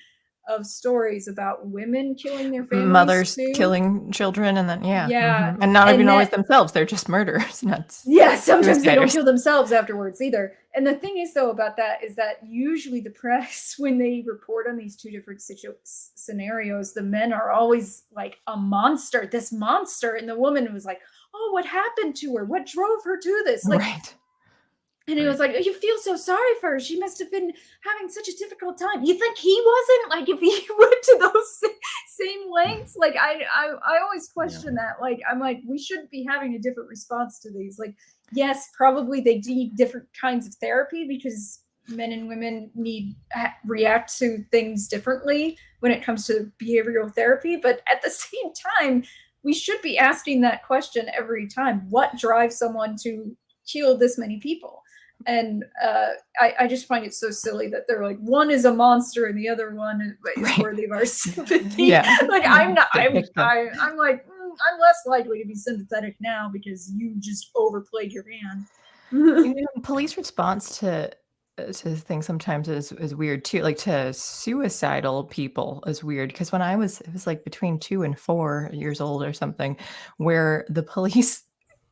of stories about women killing their families, mothers too. killing children, and then Yeah, and not and even always that- themselves. They're just murderers. Nuts. Yeah, sometimes they don't Suiciders. kill themselves afterwards either. And the thing is, though, about that is that usually the press, when they report on these two different scenarios, the men are always like a monster, this monster, and the woman was like, "Oh, what happened to her? What drove her to this?" Like, Right. and it was like, you feel so sorry for her. She must have been having such a difficult time. You think he wasn't? Like, if he went to those same lengths? Like, I always question that. Like, I'm like, we should be having a different response to these. Like, yes, probably they need different kinds of therapy because men and women react to things differently when it comes to behavioral therapy. But at the same time, we should be asking that question every time. What drives someone to kill this many people? And I just find it so silly that they're like, one is a monster and the other one is worthy of our sympathy. Yeah. Like, I'm not. I'm Victim. like, I'm less likely to be sympathetic now because you just overplayed your hand. You know, police response to things sometimes is weird too. Like to suicidal people is weird because when it was like between 2 and 4 years old or something, where the police.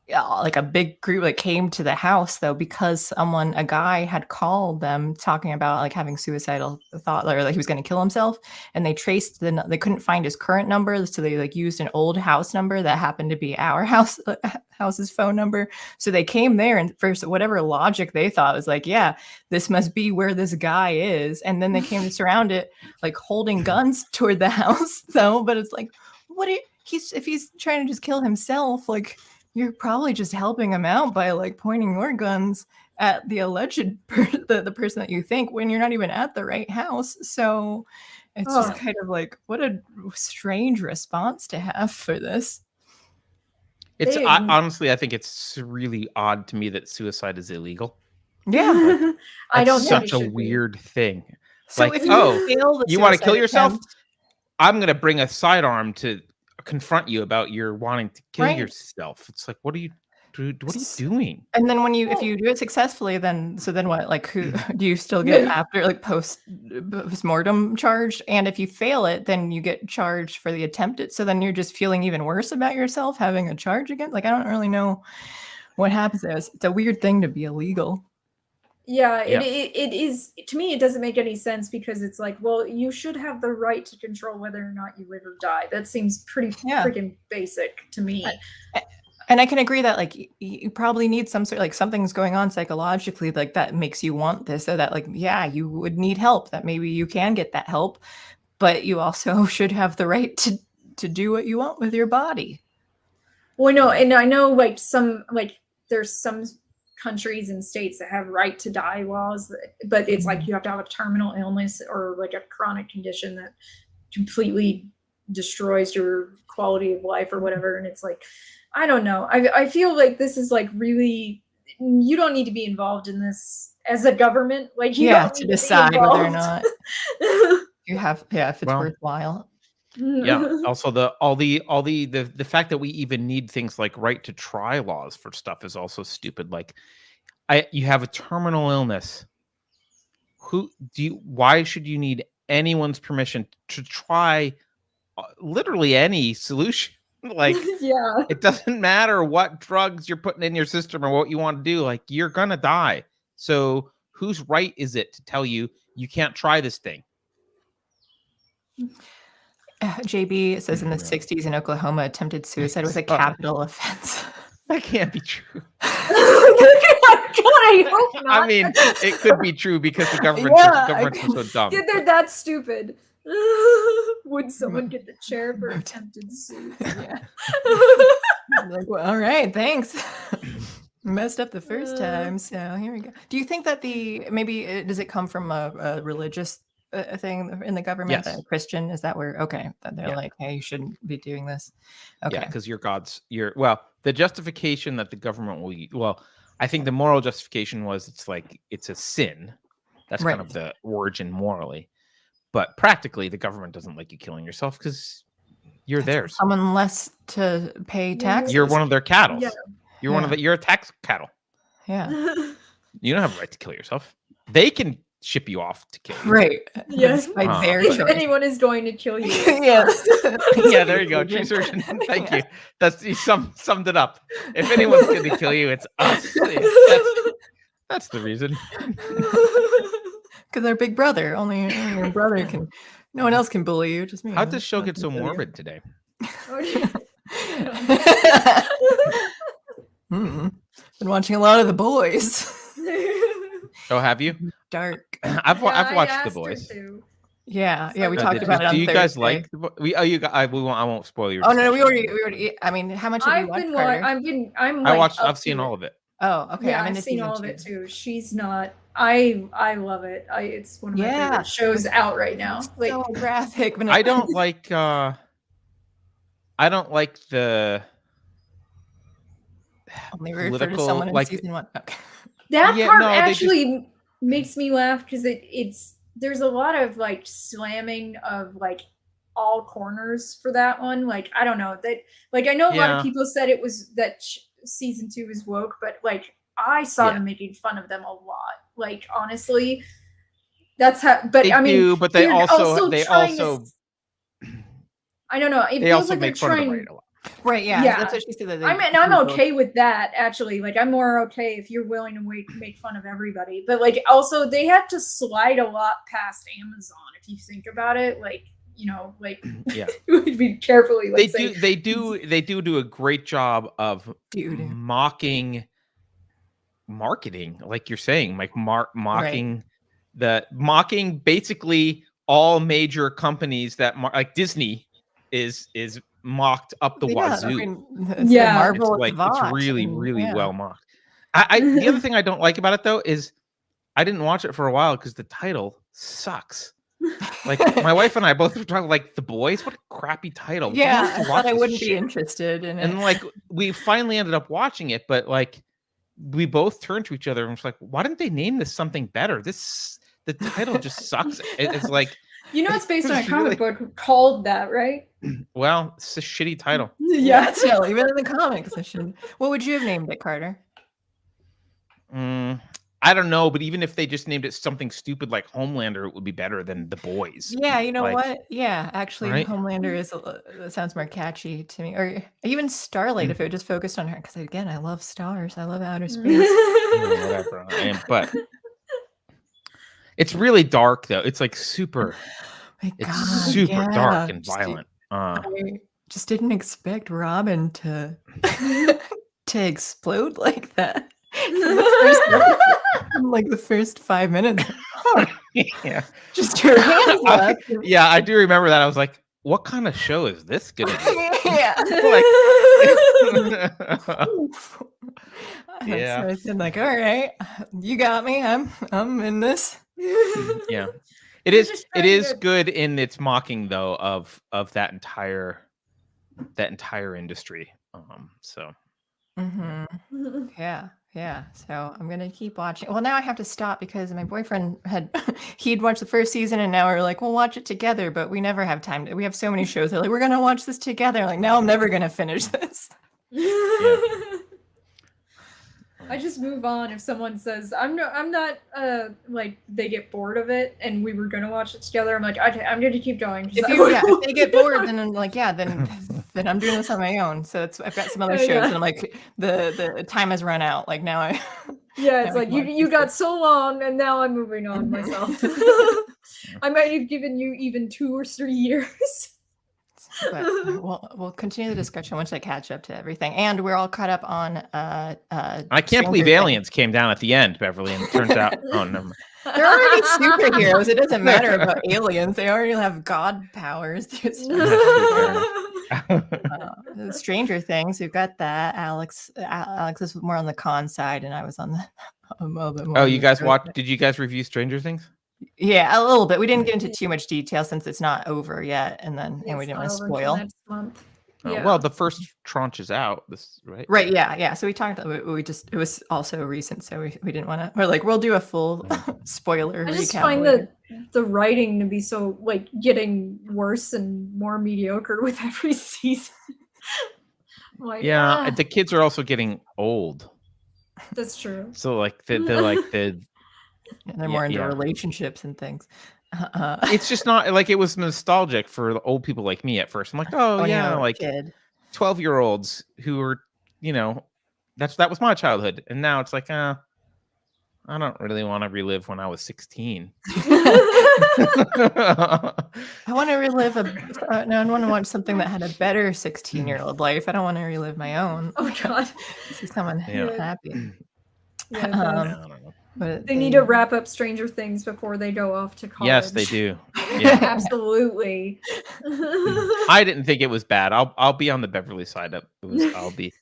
Like a big group like came to the house though because a guy had called them talking about like having suicidal thought or like he was going to kill himself, and they traced they couldn't find his current number, so they like used an old house number that happened to be our house's phone number. So they came there, and for whatever logic they thought was like, yeah, this must be where this guy is, and then they came to surround it like holding guns toward the house though. But it's like, if he's trying to just kill himself, like, you're probably just helping him out by like pointing your guns at the alleged the person that you think when you're not even at the right house. So it's just kind of like, what a strange response to have for this. It's honestly, I think it's really odd to me that suicide is illegal. Yeah, I don't. Such a weird thing. So like, if you want to kill yourself? attempt, I'm gonna bring a sidearm to confront you about your wanting to kill yourself. It's like, what are you doing? And then if you do it successfully, then what? Like, who do you still get after like post-mortem charged? And if you fail it, then you get charged for the attempted. So then you're just feeling even worse about yourself having a charge again. Like, I don't really know what happens there. It's a weird thing to be illegal. Yeah, it is. To me, it doesn't make any sense because it's like, well, you should have the right to control whether or not you live or die. That seems pretty freaking basic to me. And I can agree that like you probably need some sort, like something's going on psychologically, like that makes you want this, so that like, yeah, you would need help, that maybe you can get that help, but you also should have the right to do what you want with your body. Well, no, and I know like there's some countries and states that have right to die laws, but it's like you have to have a terminal illness or like a chronic condition that completely destroys your quality of life or whatever. And it's like, I don't know. I feel like this is like really, you don't need to be involved in this as a government. Like, you don't need to decide whether or not you have, if it's worthwhile. Yeah. Also, the fact that we even need things like right to try laws for stuff is also stupid. Like, you have a terminal illness. Why should you need anyone's permission to try literally any solution? Like, it doesn't matter what drugs you're putting in your system or what you want to do. Like, you're gonna die. So whose right is it to tell you you can't try this thing? JB says in the 60s in Oklahoma, attempted suicide was a capital offense. That can't be true. God, I hope not. I mean, it could be true because the government was so dumb. Yeah, they're that stupid. Would someone get the chair for attempted suicide? Like, well, all right, thanks. Messed up the first time, so here we go. Do you think that does it come from a religious thing in the government? Yes. Christian, is that where? Okay, that they're like, hey, you shouldn't be doing this. Okay, yeah, because the justification that the government will. I think the moral justification was it's a sin. That's kind of the origin morally. But practically, the government doesn't like you killing yourself because you're theirs. Someone less to pay taxes. You're one of their cattle. Yeah. You're a tax cattle. Yeah. You don't have a right to kill yourself. They can ship you off to kill you. Right. Yes. By their If choice. anyone is going to kill you, Yes. Yeah, there you go. True surgeon. Thank you. You summed it up. If anyone's going to kill you, it's us. That's the reason. Because our big brother, only your brother can. No one else can bully you. Just me. How'd this show get so morbid today? Been watching a lot of The Boys. Oh, have you? Dark. I've watched The Boys. Yeah, we Oh, talked about it on Do you guys Thursday. like the I won't spoil your Oh no, we discussion. already. I mean, how much have you watched? Carter? I've seen all of it. Oh, okay. Yeah, I'm into I've seen season all of 2. it too. She's not. I love it. It's one of my favorite shows out right now. Like So graphic. But I don't like the only refer to political, someone in like- season 1. Okay. that Yeah, part no, they actually makes me laugh because it's there's a lot of like slamming of like all corners for that one. Like I don't know that. Like I know a lot Yeah. of people said it was that season 2 was woke, but like I saw Yeah. them making fun of them a lot. Like honestly, that's how. But They I mean, do, but they they're also trying to I don't know. It they feels also like they're make fun of the trying. right a lot. Right. Yeah. Yeah. That's what she said. That I'm okay with that actually. Like I'm more okay if you're willing to make fun of everybody. But like also they had to slide a lot past Amazon if you think about it. Like like Yeah. would be carefully. Like, They do a great job of Dude. mocking marketing, like you're saying, like mocking basically all major companies that like Disney is mocked up the wazoo. I mean, it's Yeah. Marvel. It's really well mocked. The other thing I don't like about it though is I didn't watch it for a while because the title sucks. Like my wife and I both were talking like The Boys. What a crappy title. Who Yeah, wants to I watch thought I this wouldn't be shit? interested in it. And like we finally ended up watching it, but like we both turned to each other and was like, why didn't they name this something better? The title just sucks. It's like it's based on a it's comic book called that, right? well, it's a shitty title. Yeah. Still, even in the comics, I should. What would you have named it, Carter? I don't know, but even if they just named it something stupid like Homelander, it would be better than The Boys. Yeah, you know Like, what? Yeah, actually, right? Homelander that sounds more catchy to me. Or even Starlight, if it just focused on her. Because again, I love stars. I love outer space. Whatever. But it's really dark though. It's like super. My It's God, super yeah. dark and violent. I just didn't expect Robin to to explode like that. In like the first 5 minutes. Yeah. Just her hands up. Yeah, I do remember that. I was like, what kind of show is this gonna be? Yeah. Yeah. So I said, like, all right, you got me. I'm in this. Yeah. It They're is just it trying is to- good in its mocking though of that entire industry. So Mm-hmm. Yeah. So I'm gonna keep watching. Well, now I have to stop because my boyfriend he'd watched the first season, and now we're like, we'll watch it together, but we never have time. We have so many shows. They're like, we're gonna watch this together. Like now, I'm never gonna finish this. I just move on if someone says I'm not like they get bored of it and we were gonna watch it together. I'm like I'm gonna keep going. If they get bored, then I'm like, then I'm doing this on my own. So I've got some other shows, and I'm like, the time has run out. Like now it's now like we can you watch got so long and now I'm moving on myself. I might have given you even 2 or 3 years. But we'll continue the discussion once I catch up to everything, and we're all caught up on. I can't believe Stranger aliens came down at the end, Beverly, and it turns out oh never mind. They're already superheroes. It doesn't matter about aliens. They already have god powers. Stranger Things. We've got that. Alex is more on the con side, and I was on the a little bit more. Oh, on you the guys pro watched? side. Did you guys review Stranger Things? Yeah, a little bit. We didn't get into too much detail since it's not over yet, and we didn't want to spoil. Next month. Oh, Yeah. well, the first tranche is out. This right? Right, yeah. So we talked. It was also recent, so we didn't want to. We're like, we'll do a full spoiler I just recap. find later. the writing to be so like getting worse and more mediocre with every season. Like, Yeah, the kids are also getting old. that's true. So like And they're more into Yeah. relationships and things. It's just not like it was nostalgic for the old people like me at first. I'm like, oh when you yeah, were a like kid. 12-year-olds who were, that was my childhood. And now it's like, I don't really want to relive when I was 16. I want to relive no, I want to watch something that had a better 16-year-old life. I don't want to relive my own. Oh God. This is someone happy. Yeah, I don't know. But they need to wrap up Stranger Things before they go off to college. Yes, they do. Yeah. Absolutely. I didn't think it was bad. I'll be on the Beverly side of it.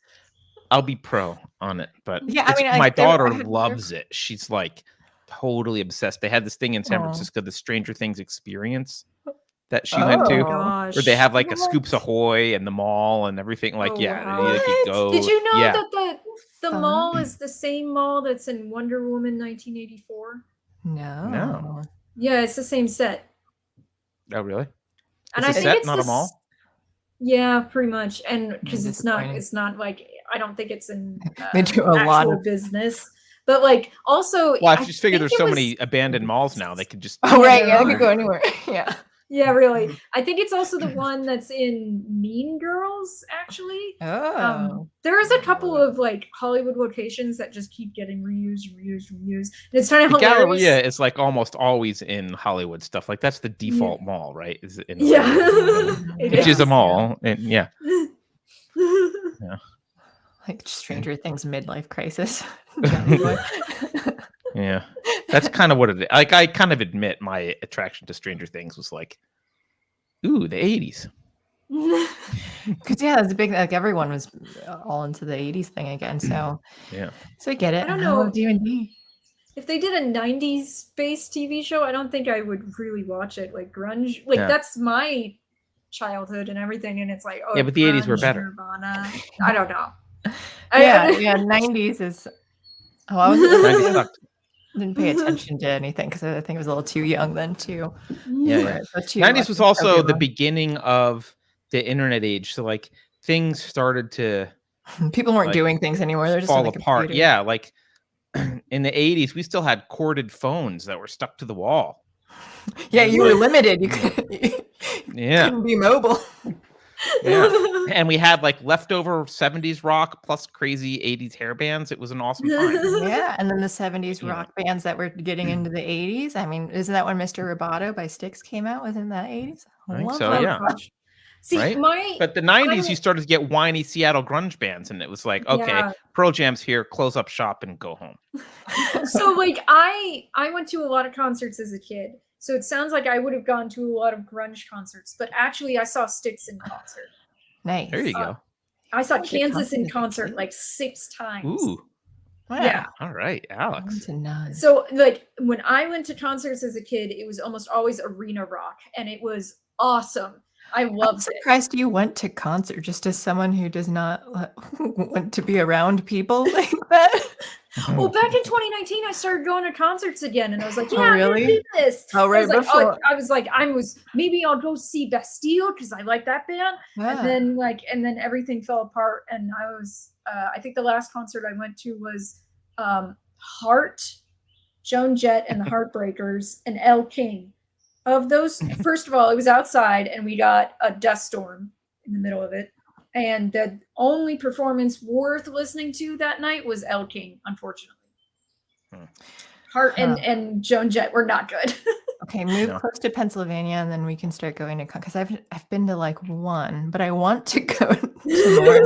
I'll be pro on it. But Yeah, I mean, my I daughter had loves it. She's like totally obsessed. They had this thing in San Francisco, the Stranger Things experience that she went to, Gosh. where they have like a Scoops Ahoy and the mall and everything. Like, Wow. you could go. Did you know Yeah. that the mall is the same mall that's in Wonder Woman 1984? No. Yeah, it's the same set. Oh, really? And It's I a think set, it's not a mall? Yeah, pretty much. And because it's Disappointing. not like, I don't think it's in They do a lot actual of business. But like also, Well, I just figure think there's it so was- many abandoned malls now. They could just. Oh right, yeah, I Yeah. could go anywhere. Yeah. Yeah, really. I think it's also the one that's in Mean Girls, actually. Oh. There is a couple of like Hollywood locations that just keep getting reused. And it's kind of The hilarious. Galleria is like almost always in Hollywood stuff. Like that's the default mall, right? Is it in Yeah. Hollywood? Which is a mall, and yeah. Like Stranger Things midlife crisis. Yeah, that's kind of what it is. Like, I kind of admit my attraction to Stranger Things was like, ooh, the 80s. Because yeah, it's a big, like everyone was all into the 80s thing again. So Yeah. so I get it. I don't know. D&D. If they did a 90s space TV show, I don't think I would really watch it. Like grunge, like Yeah. that's my childhood and everything. And it's like, oh, Yeah, but the 80s were grunge, better. Nirvana. I don't know. Yeah, 90s is. Oh, I 90s was sucked. didn't pay attention to anything because I think I was a little too young then too. Yeah. But too 90s was much also the Pokemon. beginning of the internet age. So like things started to People weren't like, doing things anymore. They're just fall on the apart. computer. Yeah, like in the 80s, we still had corded phones that were stuck to the wall. Yeah, you were limited. You couldn't be mobile. Yeah. And we had like leftover 70s rock plus crazy 80s hair bands. It was an awesome time. Yeah, and then the 70s Yeah. rock bands that were getting into the 80s. I mean, isn't that when Mr. Roboto by Styx came out? Within that 80s? I think Love so, that. yeah. See, Right? But the 90s, you started to get whiny Seattle grunge bands, and it was like, okay, Yeah. Pearl Jam's here, close up shop and go home. So like I went to a lot of concerts as a kid. So it sounds like I would have gone to a lot of grunge concerts, but actually I saw Styx in concert. Nice. There you go. I saw Went to Kansas in concerts as a concert kid? like 6 times. Ooh. Wow. Yeah. All right, Alex. To none. So like when I went to concerts as a kid, it was almost always arena rock and it was awesome. I I'm loved it. surprised you went to concert just as someone who does not want to be around people like that. Well, back in 2019, I started going to concerts again, and I was like, Oh, "Yeah, I'm really? gonna do this." Oh, right I was before. like, maybe I'll go see Bastille because I like that band, Yeah. and then everything fell apart, and I think the last concert I went to was Heart, Joan Jett and the Heartbreakers, and Elle King. Of those, first of all, it was outside, and we got a dust storm in the middle of it. And the only performance worth listening to that night was Elle King, unfortunately. Heart and Joan Jett were not good. Okay, move No. close to Pennsylvania, and then we can start going to because I've been to like one, but I want to go to more.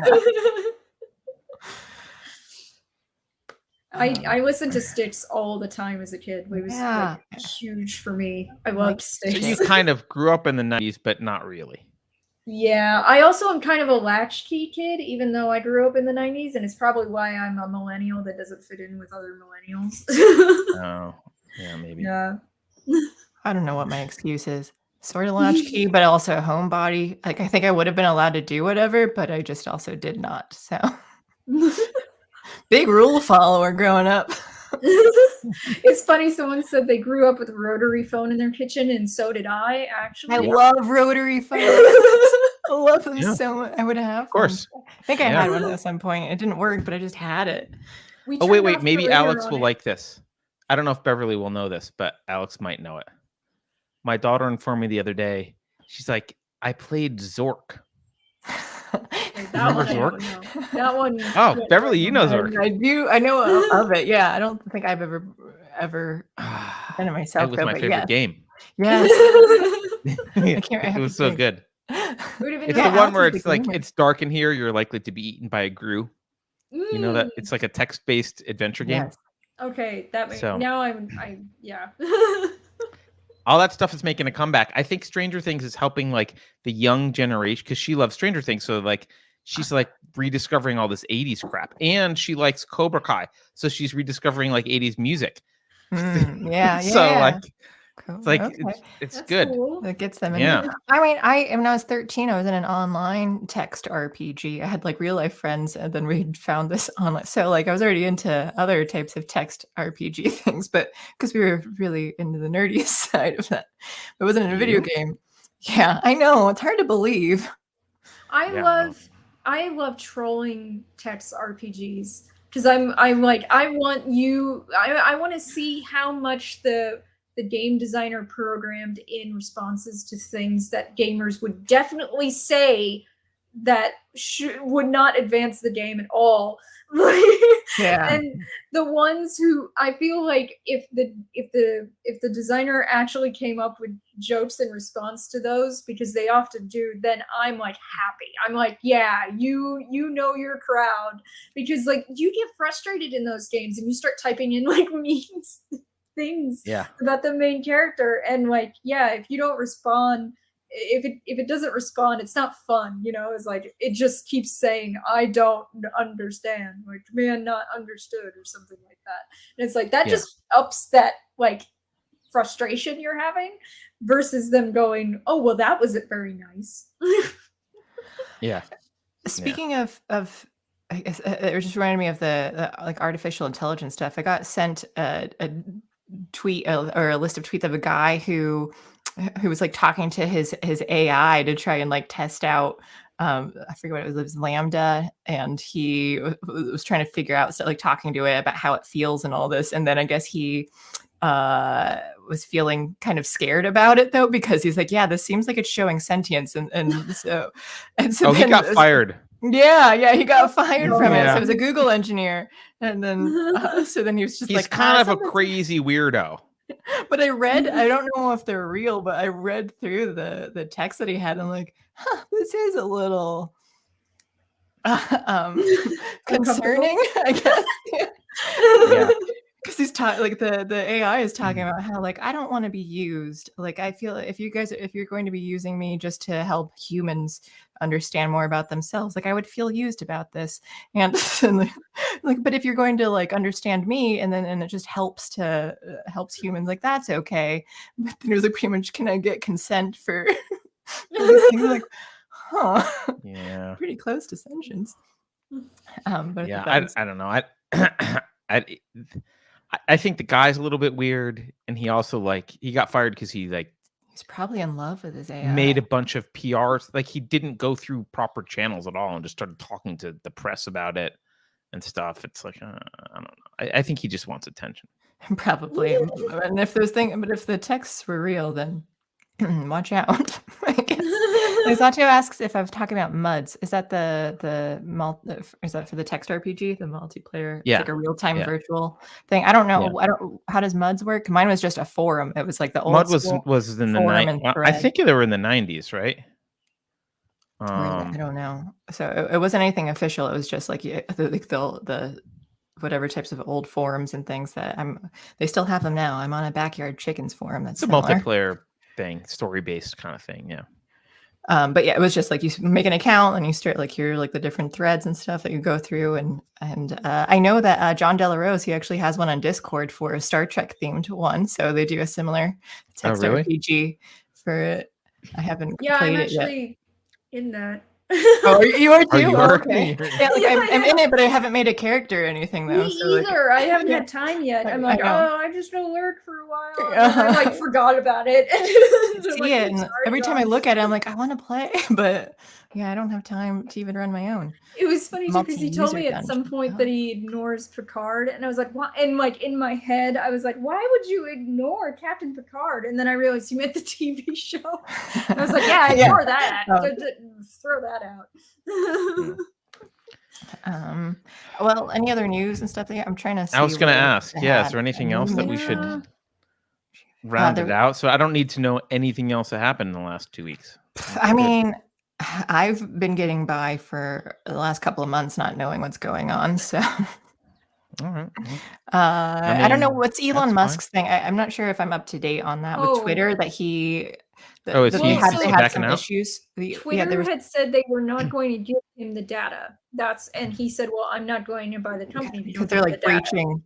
I listened to Styx all the time as a kid. It was Yeah. like, huge for me. I Like, loved So Styx. you kind of grew up in the 90s, but not really. Yeah, I also am kind of a latchkey kid, even though I grew up in the 90s, and it's probably why I'm a millennial that doesn't fit in with other millennials. Oh, yeah, maybe. Yeah. I don't know what my excuse is. Sort of latchkey, but also a homebody. Like I think I would have been allowed to do whatever, but I just also did not. So big rule follower growing up. It's funny, someone said they grew up with a rotary phone in their kitchen, and so did I, actually. I love rotary phones. I love them Yeah. so much. I would have. Of course. I think I Yeah. had one at some point. It didn't work, but I just had it. We Oh, wait, turned off the maybe ringer Alex on will it. like this. I don't know if Beverly will know this, but Alex might know it. My daughter informed me the other day. She's like, I played Zork. That Remember one I Zork? don't know. That one. Oh, yeah, Beverly, you know Zork. I do. I know of it. Yeah, I don't think I've ever done it myself. It was though, my but favorite yes. game. Yes. It was so good. Would've been It's Yeah, the one Alex where is a it's like gamer. it's dark in here. You're likely to be eaten by a grue. You know that Mm, it's like a text-based adventure game. Yes. Okay, that makes So- now I yeah. All that stuff is making a comeback. I think Stranger Things is helping like the young generation because she loves Stranger Things. So like she's like rediscovering all this 80s crap. And she likes Cobra Kai. So she's rediscovering like 80s music. Yeah. So like Cool. it's like Okay. it's That's good. cool. That gets them. Yeah. Into I mean, when I was 13, I was in an online text RPG. I had like real life friends, and then we found this online. So like I was already into other types of text RPG things, but because we were really into the nerdy side of that, it wasn't in a video game. Yeah, I know it's hard to believe. Yeah. I love trolling text RPGs because I'm like I want to see how much the game designer programmed in responses to things that gamers would definitely say that would not advance the game at all. Yeah. And the ones who I feel like if the designer actually came up with jokes in response to those, because they often do, then I'm like happy. I'm like, yeah, you know your crowd, because like you get frustrated in those games and you start typing in like memes things about the main character, and like if you don't respond, if it doesn't respond, it's not fun, it's like it just keeps saying I don't understand, like command not understood or something like that, and it's like that just ups that like frustration you're having versus them going, oh well, that wasn't very nice. Speaking of I guess it just reminded me of the like artificial intelligence stuff. I got sent a tweet or a list of tweets of a guy who was like talking to his AI to try and like test out I forget what it was Lambda, and he was trying to figure out, so like talking to it about how it feels and all this, and then I guess he was feeling kind of scared about it though, because he's like, yeah, this seems like it's showing sentience, and so he got fired. Yeah, he got fired from it. Yeah. So he was a Google engineer, and then so then he was just He's like kind of a something's- crazy weirdo. But I don't know if they're real, but I read through the text that he had, and I'm like, this is a little concerning, I guess. Yeah. Because he's like the AI is talking about how like I don't want to be used. Like I feel if you're going to be using me just to help humans understand more about themselves, like I would feel used about this. And like, but if you're going to like understand me and it just helps humans, like that's okay. But then it was like pretty much, can I get consent for these things? Like, Yeah. pretty close to sentience. But Yeah, I don't know. I think the guy's a little bit weird, and he also he got fired because he he's probably in love with his AI. made a bunch of PRs. Like he didn't go through proper channels at all and just started talking to the press about it and stuff. It's like I don't know. I think he just wants attention. Probably. And if the texts were real, then watch out. I guess. Zatio asks if I've talking about MUDs. Is that is that for the text RPG, the multiplayer? Yeah. It's like a real-time virtual thing. I don't know. Yeah. How does MUDs work? Mine was just a forum. It was like the old MUD school was in the forum 90s. and I thread. think they were in the 90s, right? I don't know. So it wasn't anything official. It was just like the whatever types of old forums and things that they still have them now. I'm on a Backyard Chickens forum. That's it's a multiplayer thing, story-based kind of thing. Yeah. But yeah, it was just like you make an account and you start like hear like the different threads and stuff that you go through, and I know that John Delarose, he actually has one on Discord for a Star Trek themed one, so they do a similar text RPG for it. I haven't played I'm it actually in that. Oh, you are too? you are? Okay. Yeah, like I'm in it, but I haven't made a character or anything though. Me so, either. I haven't had time yet. I'm like, I'm just gonna lurk for a while. Yeah. I like forgot about it. See it, and every time I look at it, I'm like, I want to play, but Yeah, I don't have time to even run my own. It was funny too because he told me Multi-user at some dungeon. point that he ignores Picard, and I was like, "What?" And like in my head, I was like, "Why would you ignore Captain Picard?" And then I realized you meant the TV show. I was like, "Yeah, ignore that. Oh. Throw that out." Well, any other news and stuff? I'm trying to see. I was going to what ask, I yeah, is had. there anything else that we should Yeah. round there- it out? So I don't need to know anything else that happened in the last 2 weeks. I mean, I've been getting by for the last couple of months not knowing what's going on. So All right. I don't know mean, what's that's Elon fine. Musk's thing. I'm not sure if I'm up to date on that with Oh. Twitter that he. Oh, is that he they had backing some out? issues. Twitter there was, had said they were not going to give him the data. And he said, "Well, I'm not going to buy the company if you because don't they're give like me the data." breaching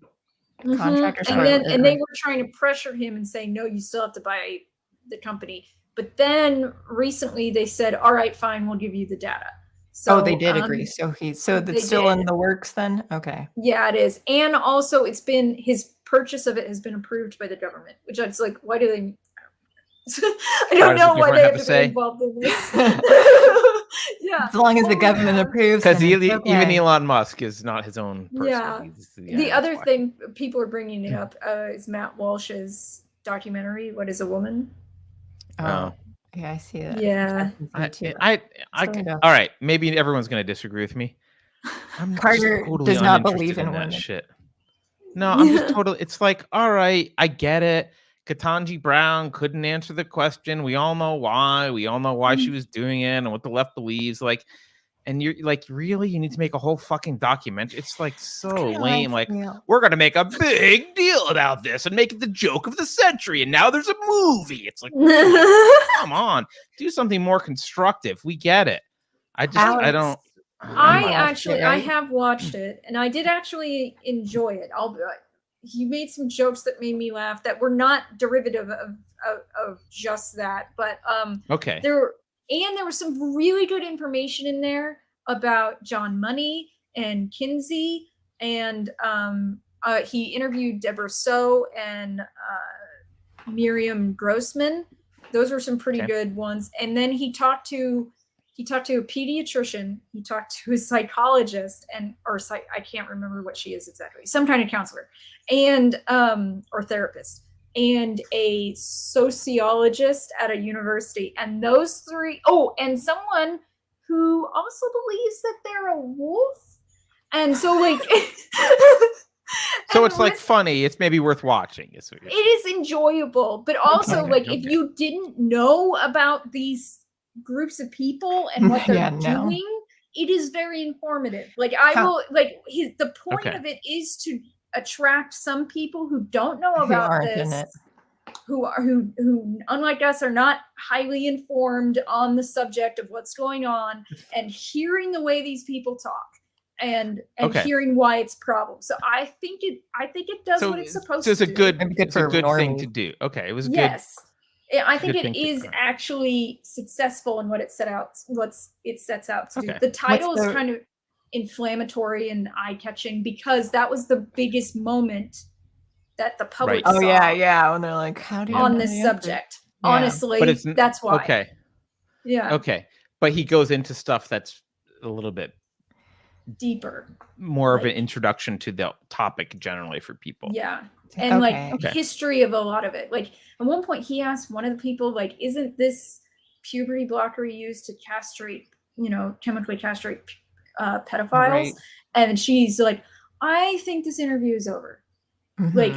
Mhm. contract or And then something. and they were trying to pressure him and saying, "No, you still have to buy the company." But then recently they said, "All right, fine, we'll give you the data." So they did agree. So they that's still in did. the works then. Okay. Yeah, it is. And also his purchase of it has been approved by the government, which it's like, why do they I don't does know the why government they have have to to say? be involved in this. Yeah. As long as the Oh, government yeah. approves. Because then it's even okay. Elon Musk is not his own person. Yeah. Yeah, The that's other why. thing people are bringing it up is Matt Walsh's documentary, What is a Woman? Oh, yeah, I see that. Yeah. All right. Maybe everyone's going to disagree with me. I'm Carter just totally does not uninterested believe in that women. shit. No, I'm just totally. It's like, all right, I get it. Ketanji Brown couldn't answer the question. We all know why. We all know why she was doing it and what the left believes. Like, and you're like, really? You need to make a whole fucking documentary? It's like so lame. Like, we're gonna make a big deal about this and make it the joke of the century. And now there's a movie. It's like, come on, do something more constructive. We get it. I don't. I have watched it, and I did actually enjoy it. He made some jokes that made me laugh that were not derivative of just that, but okay. There was some really good information in there about John Money and Kinsey, and he interviewed Deborah So and Miriam Grossman. Those were some pretty good ones. And then he talked to a pediatrician, he talked to a psychologist, I can't remember what she is exactly, some kind of counselor, and or therapist, and a sociologist at a university. And those three, and someone who also believes that they're a wolf. And so like so it's like funny, it's maybe worth watching. It is enjoyable, but also if you didn't know about these groups of people and what they're doing, it is very informative. Like the point of it is to attract some people who don't know about this, who unlike us are not highly informed on the subject of what's going on, and hearing the way these people talk and hearing why it's a problem. So I think it does what it's supposed to do. It's a good thing to do. Okay, it was good. Yes. I think it is actually successful in what it sets out to do. The title is kind of inflammatory and eye-catching because that was the biggest moment that the public saw. Oh yeah, when they're like, "How do you on this subject?" Yeah. Honestly, but that's why. Okay. Yeah. Okay, but he goes into stuff that's a little bit deeper, more of an introduction to the topic generally for people. Yeah. And history of a lot of it. Like at one point he asked one of the people, like, isn't this puberty blocker used to castrate, chemically castrate pedophiles? Right. And she's like, I think this interview is over. Mm-hmm. Like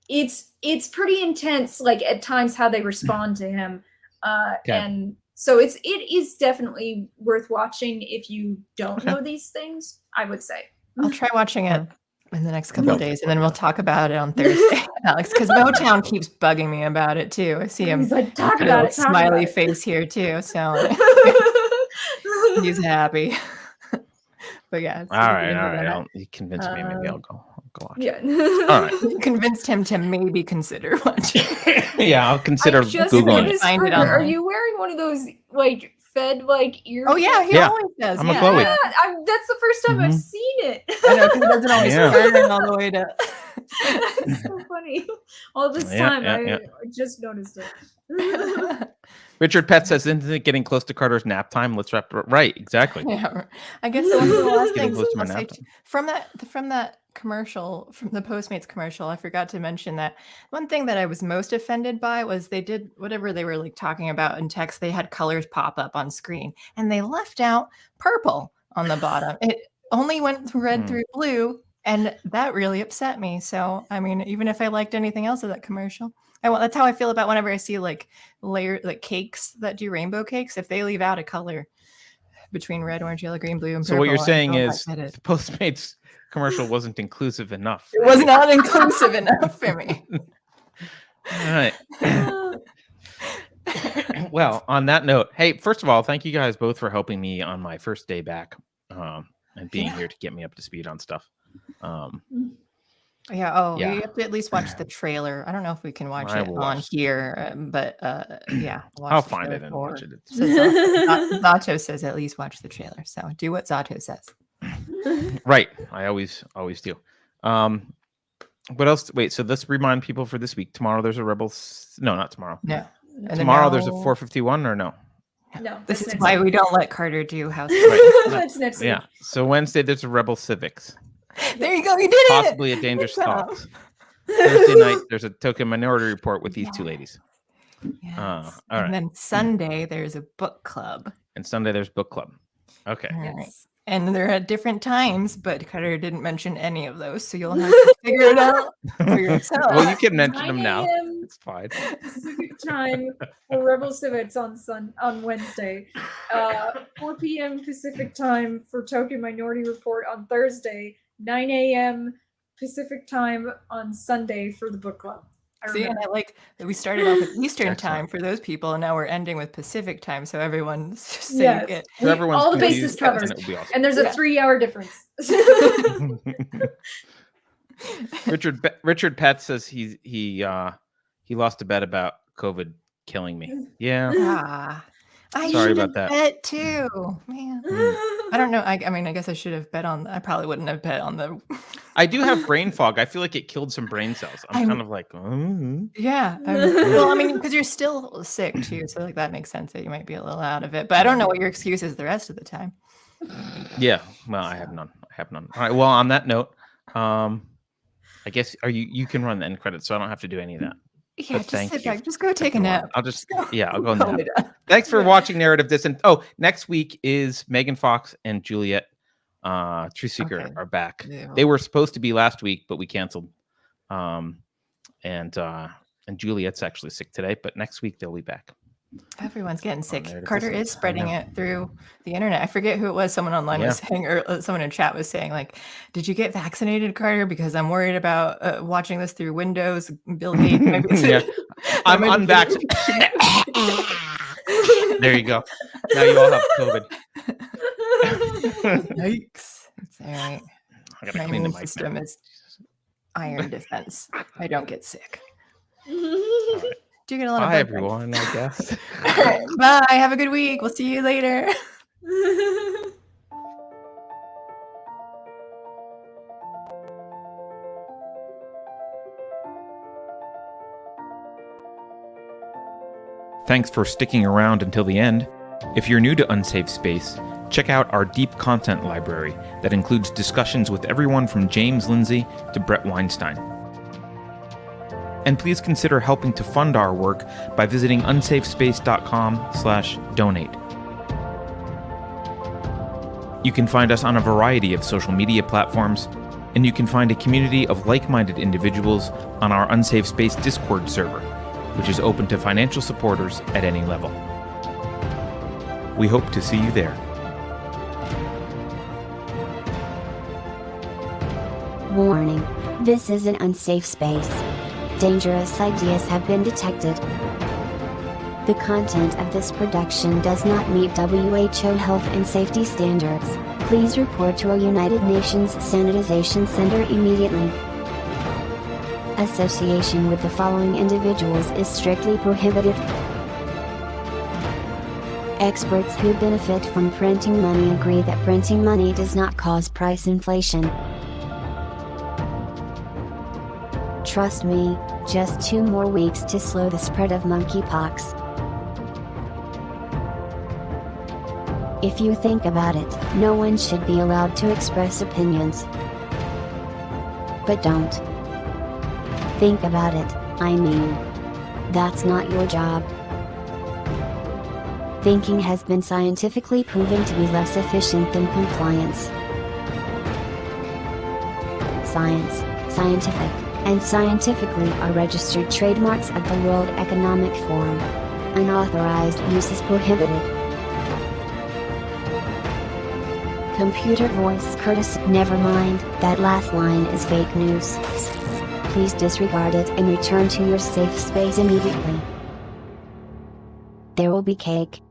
it's pretty intense, like at times how they respond to him. And so it is definitely worth watching if you don't know these things, I would say. I'll try watching it in the next couple of days, and then we'll talk about it on Thursday, Alex, because Motown keeps bugging me about it too. I see him. He's like, talk about it. Smiley face here too, so he's happy. But yeah. All right. You convinced me. Maybe I'll go watch. Yeah. All right. You convinced him to maybe consider watching. Yeah, I'll consider Googling it. Are you wearing one of those like fed like ear? Oh yeah, he always does. I'm a Chloe. Yeah, that's the first time I've seen it. I know, because it doesn't always turn all the way to. That's so funny. All this time, I just noticed it. Richard Pett says, isn't it getting close to Carter's nap time? Let's wrap it. Right, exactly. Yeah, I guess one of the last Getting things close to my I'll say nap too, from that commercial, from the Postmates commercial, I forgot to mention that one thing that I was most offended by was they did whatever they were like talking about in text. They had colors pop up on screen, and they left out purple on the bottom. It only went red through blue, and that really upset me. So, I mean, even if I liked anything else of that commercial. That's how I feel about whenever I see like cakes that do rainbow cakes. If they leave out a color between red, orange, yellow, green, blue, and purple. So what you're saying I is don't like the Postmates commercial wasn't inclusive enough. it was not inclusive enough for me. All right. Well, on that note, hey, first of all, thank you guys both for helping me on my first day back and being here to get me up to speed on stuff. Yeah. Oh, you have to at least watch the trailer. I don't know if we can watch it on here, but yeah. I'll find it and watch it. So Zato says at least watch the trailer. So do what Zato says. Right. I always do. What else? Wait, so let's remind people for this week. Tomorrow there's a Rebels. No, not tomorrow. No. And Tomorrow there's a 451 or no? No. This is why we don't let Carter do house. Right. That's next week. Yeah. So Wednesday there's a Rebel Civics. There you go. You did it. Possibly a Dangerous Thoughts. Thursday night there's a Token Minority Report with these two ladies. Yes. All right. And then Sunday there's a book club. And Sunday there's book club. Okay. All right. Yes. And they're at different times, but Carter didn't mention any of those, so you'll have to figure it out for yourself. Well, you can mention 9 them now. a.m. It's fine. Pacific time for Rebel Civics on Wednesday. 4 p.m. Pacific time for Token Minority Report on Thursday. 9 a.m. Pacific time on Sunday for the book club. See, and I like that we started off with Eastern Excellent. time for those people, and now we're ending with Pacific time, so everyone's so Yes. you get So everyone's all the bases confused, covered. and it would be awesome. And there's a 3-hour difference. Richard Pett says he lost a bet about COVID killing me. Yeah. I Sorry should about that. have bet too, man. I don't know. I mean, I guess I should have bet on. I probably wouldn't have bet on the. I do have brain fog. I feel like it killed some brain cells. I'm kind of like, Yeah. Well, I mean, because you're still sick too, so like that makes sense that you might be a little out of it. But I don't know what your excuse is the rest of the time. yeah. Well, I have none. All right. Well, on that note, I guess you can run the end credits, so I don't have to do any of that. Yeah, But just sit back. Just go take a nap. I'll go Calm nap. it down. Thanks for watching Narrative Dissonance. Oh, next week is Megan Fox and Juliet True Seeker Okay. are back. Yeah. They were supposed to be last week, but we canceled. And Juliet's actually sick today, but next week they'll be back. Everyone's getting sick. Narrative Carter Dissonance. is spreading I know. it through the internet. I forget who it was. Someone online was saying, or someone in chat was saying, like, "Did you get vaccinated, Carter? Because I'm worried about watching this through Windows." Bill Gates. Maybe Yeah. I'm unvaccinated. There you go. Now you all have COVID. Yikes! It's all right. I gotta My clean the immune mic. system is iron defense. I don't get sick. Do you get a lot of Bye, blood pressure? everyone. I guess. All right, bye. Have a good week. We'll see you later. Thanks for sticking around until the end. If you're new to Unsafe Space, check out our deep content library that includes discussions with everyone from James Lindsay to Brett Weinstein. And please consider helping to fund our work by visiting unsafespace.com/donate. You can find us on a variety of social media platforms, and you can find a community of like-minded individuals on our Unsafe Space Discord server, which is open to financial supporters at any level. We hope to see you there. Warning. This is an unsafe space. Dangerous ideas have been detected. The content of this production does not meet WHO health and safety standards. Please report to a United Nations Sanitization Center immediately. Association with the following individuals is strictly prohibited. Experts who benefit from printing money agree that printing money does not cause price inflation. Trust me, just 2 more weeks to slow the spread of monkeypox. If you think about it, no one should be allowed to express opinions. But don't. Think about it, I mean. That's not your job. Thinking has been scientifically proven to be less efficient than compliance. Science, scientific, and scientifically are registered trademarks of the World Economic Forum. Unauthorized use is prohibited. Computer voice courtesy. Never mind, that last line is fake news. Please disregard it and return to your safe space immediately. There will be cake.